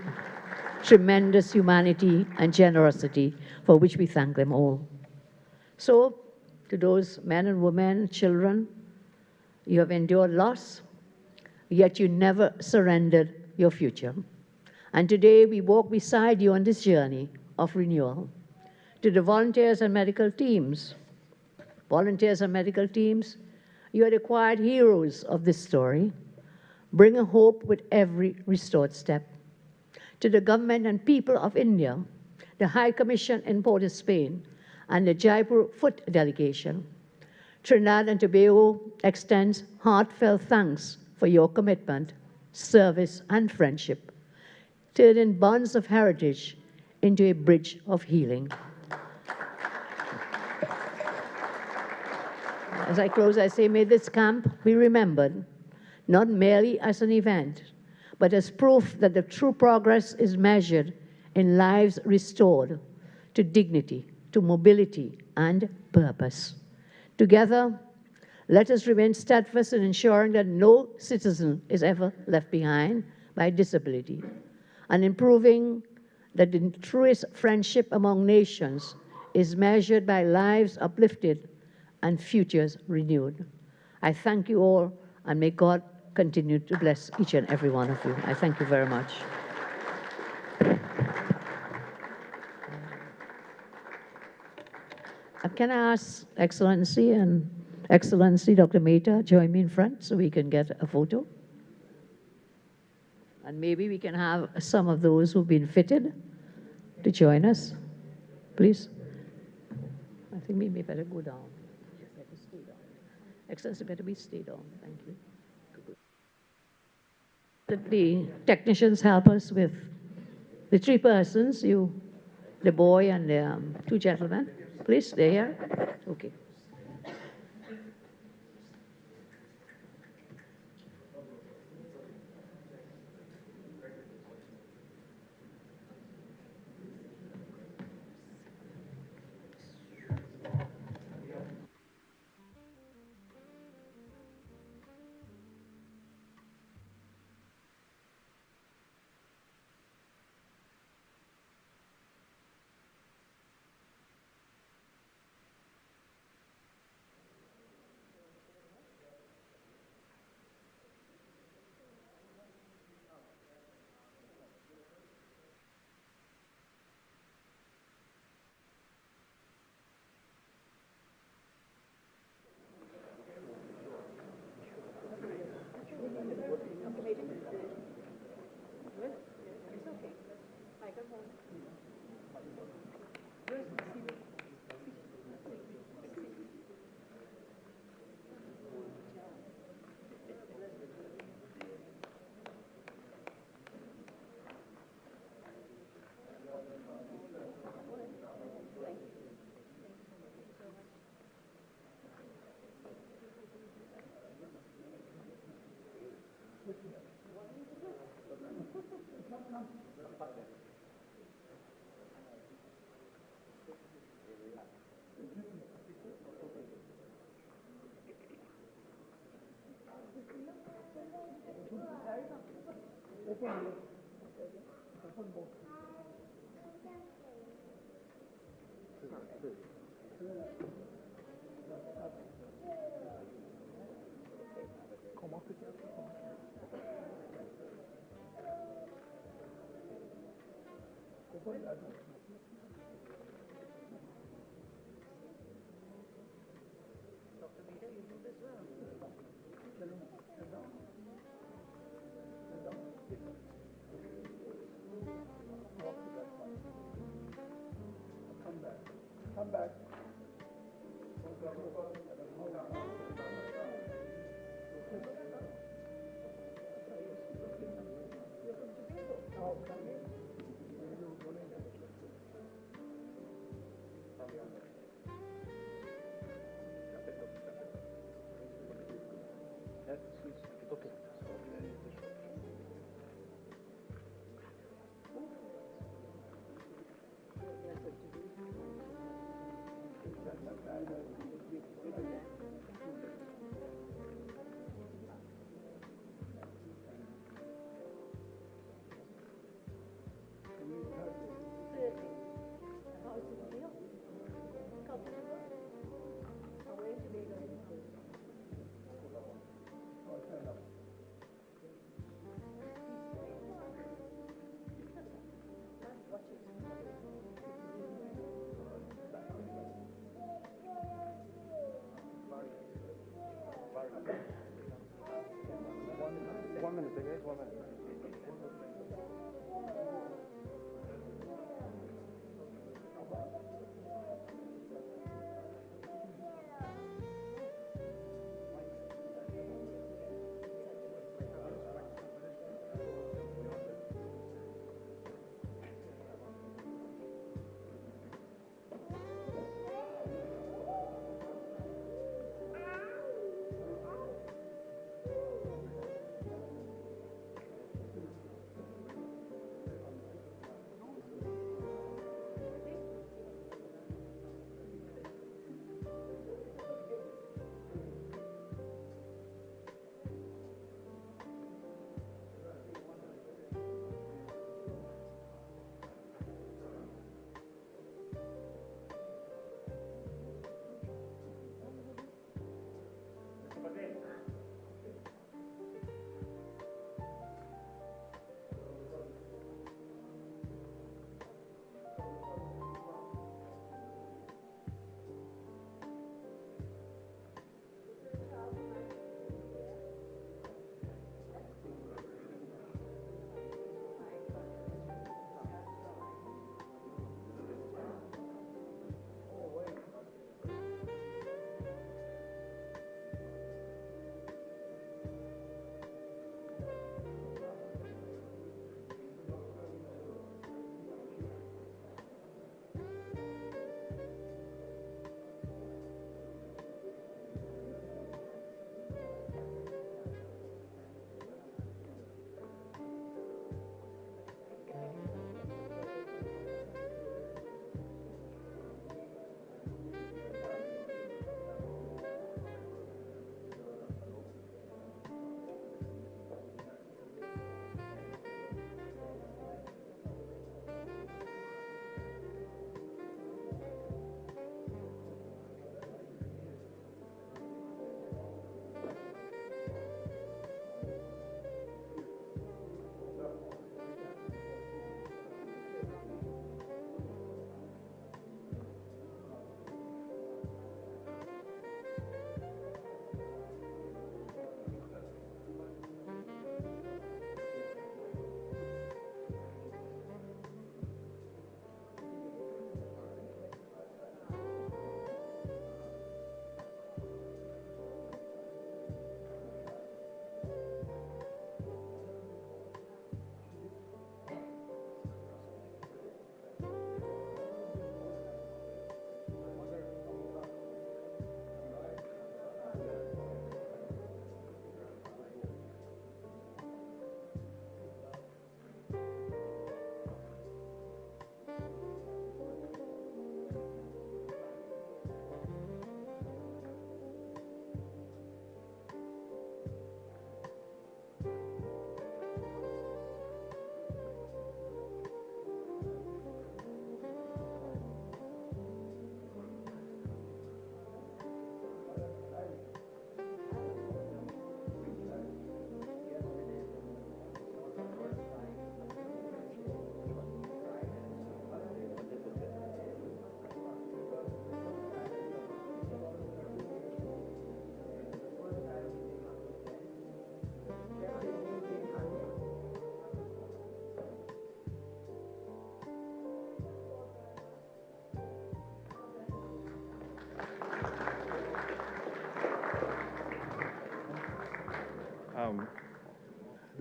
tremendous humanity and generosity for which we thank them all. So, to those men and women, children, you have endured loss, yet you never surrendered your future. And today we walk beside you on this journey of renewal. To the volunteers and medical teams, you are the quiet heroes of this story, bringing hope with every restored step. To the government and people of India, the High Commission in Port of Spain, and the Jaipur Foot delegation, Trinidad and Tobago extends heartfelt thanks for your commitment, service, and friendship, turning bonds of heritage into a bridge of healing. As I close, I say, may this camp be remembered, not merely as an event, but as proof that the true progress is measured in lives restored to dignity, to mobility, and purpose. Together, let us remain steadfast in ensuring that no citizen is ever left behind by disability, and in proving that the truest friendship among nations is measured by lives uplifted and futures renewed. I thank you all, and may God continue to bless each and every one of you. I thank you very much. Can I ask Excellency and Excellency Dr. Mehta join me in front so we can get a photo? And maybe we can have some of those who've been fitted to join us, please. I think we may better go down. Better stay down. Excellency, better we stay down. Thank you. The technicians help us with the three persons, you, the boy, and the two gentlemen. Please, they're here? Okay.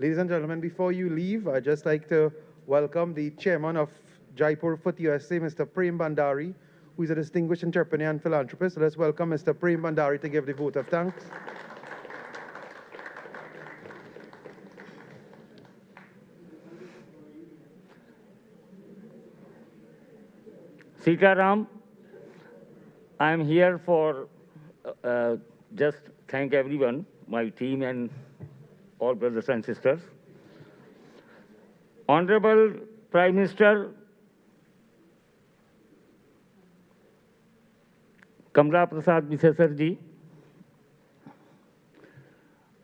Ladies and gentlemen, before you leave, I'd just like to welcome the chairman of Jaipur Foot USA, Mr. Prem Bhandari, who is a distinguished entrepreneur and philanthropist. So let's welcome Mr. Prem Bhandari to give the vote of thanks. Sitaram, I am here for just thank everyone, my team and all brothers and sisters. Honorable Prime Minister Kamla Prasad Bisesar ji,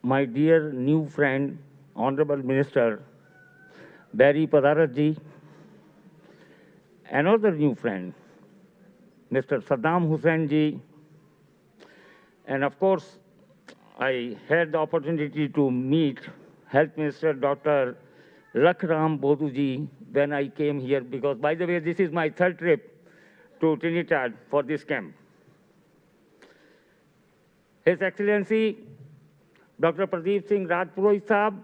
my dear new friend, Honorable Minister Barry Padarat ji, another new friend, Mr. Saddam Hussain ji, and of course, I had the opportunity to meet Health Minister Dr. Lakhram Bodhu ji when I came here, because, by the way, this is my third trip to Trinidad for this camp. His Excellency Dr. Pradeep Singh Rajpurohit Sahab,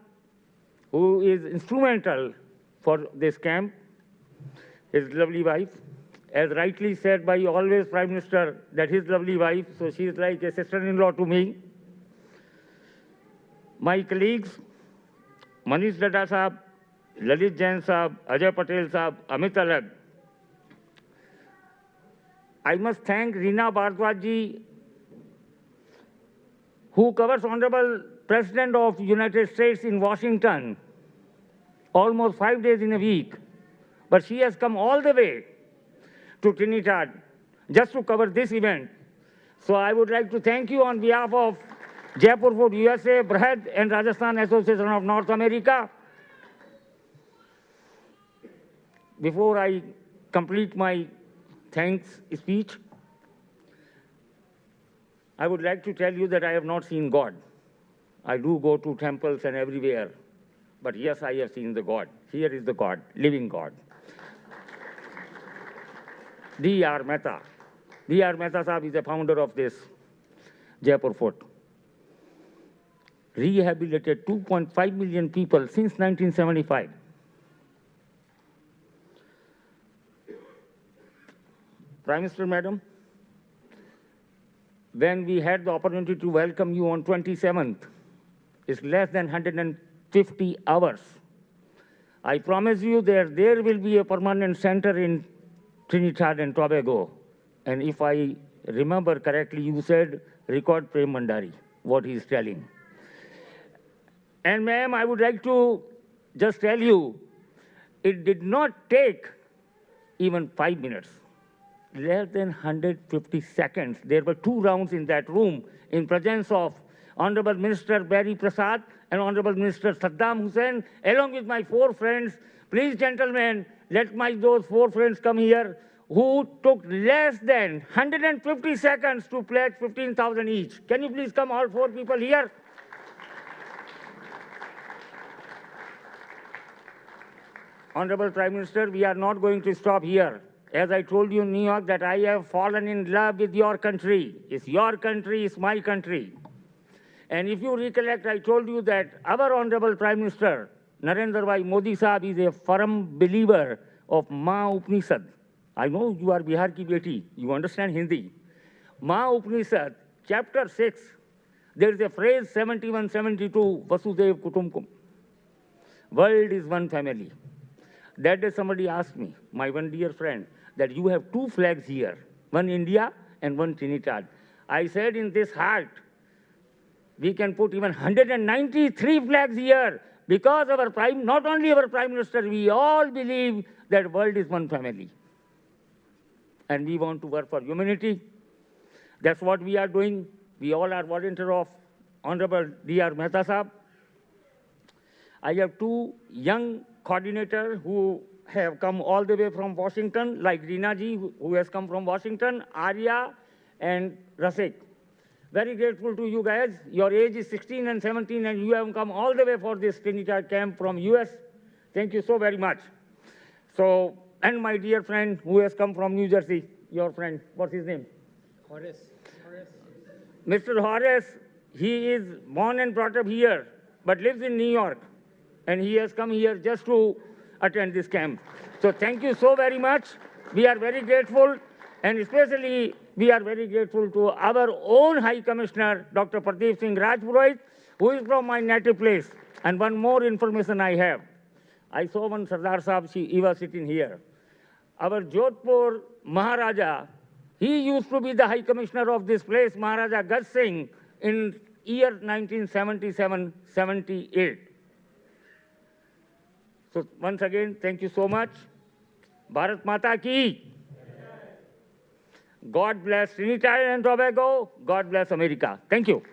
who is instrumental for this camp, his lovely wife, as rightly said by always Prime Minister, that his lovely wife, so she is like a sister-in-law to me. My colleagues, Manish Dada Sahab, Lalit Jain Sahab, Ajay Patel Sahab, Amit Alag. I must thank Reena Bhardwaj ji, who covers Honorable President of the United States in Washington almost 5 days in a week. But she has come all the way to Trinidad just to cover this event. So I would like to thank you on behalf of Jaipur Foot USA, Brahad, and Rajasthan Association of North America. Before I complete my thanks speech, I would like to tell you that I have not seen God. I do go to temples and everywhere, but yes, I have seen the God. Here is the God, living God. D.R. Mehta. D.R. Mehta Sahab is the founder of this Jaipur Foot. Rehabilitated 2.5 million people since 1975. Prime Minister, Madam, when we had the opportunity to welcome you on 27th, it's less than 150 hours. I promise you that there will be a permanent center in Trinidad and Tobago. And if I remember correctly, you said, record Prem Bhandari, what he is telling. And ma'am, I would like to just tell you, it did not take even 5 minutes. Less than 150 seconds. There were 2 rounds in that room in presence of Honorable Minister Barry Prasad and Honorable Minister Saddam Hussain, along with my 4 friends. Please, gentlemen, let those 4 friends come here, who took less than 150 seconds to pledge 15,000 each. Can you please come, all 4 people here? Honorable Prime Minister, we are not going to stop here. As I told you in New York, that I have fallen in love with your country. It's your country, it's my country. And if you recollect, I told you that our Honorable Prime Minister, Narendra Bhai Modi Sahab, is a firm believer of Ma Upanishad. I know you are Bihar ki beti, you understand Hindi. Ma Upanishad, chapter 6, there is a phrase 71-72, Vasudev Kutumbakam. World is one family. That day somebody asked me, my one dear friend, that you have 2 flags here, one India and one Trinidad. I said, in this heart, we can put even 193 flags here, because not only our Prime Minister, we all believe that world is one family. And we want to work for humanity. That's what we are doing. We all are volunteers of Honorable D.R. Mehta Sahab. I have 2 young coordinators who have come all the way from Washington, like Reena ji, who has come from Washington, Arya and Rasik. Very grateful to you guys. Your age is 16 and 17, and you have come all the way for this Trinidad camp from US. Thank you so very much. So, and my dear friend who has come from New Jersey, your friend, what's his name? Horace. Mr. Horace, he is born and brought up here, but lives in New York. and he has come here just to attend this camp. So thank you so very much. We are very grateful, and especially we are very grateful to our own High Commissioner, Dr. Pradeep Singh Rajpurohit, who is from my native place. And one more information I have. I saw one Sardar Sahab, he was sitting here. Our Jodhpur Maharaja, he used to be the High Commissioner of this place, Maharaja Gaj Singh, in year 1977-78. So once again, thank you so much. Bharat Mata ki. God bless Trinidad and Tobago. God bless America. Thank you.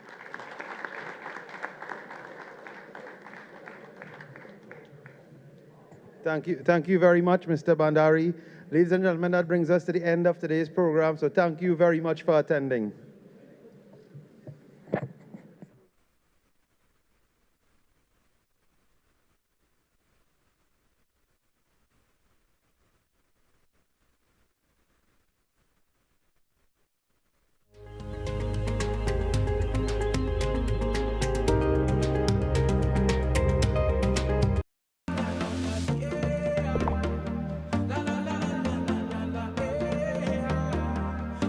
Thank you very much, Mr. Bandari. Ladies and gentlemen, that brings us to the end of today's program, so thank you very much for attending.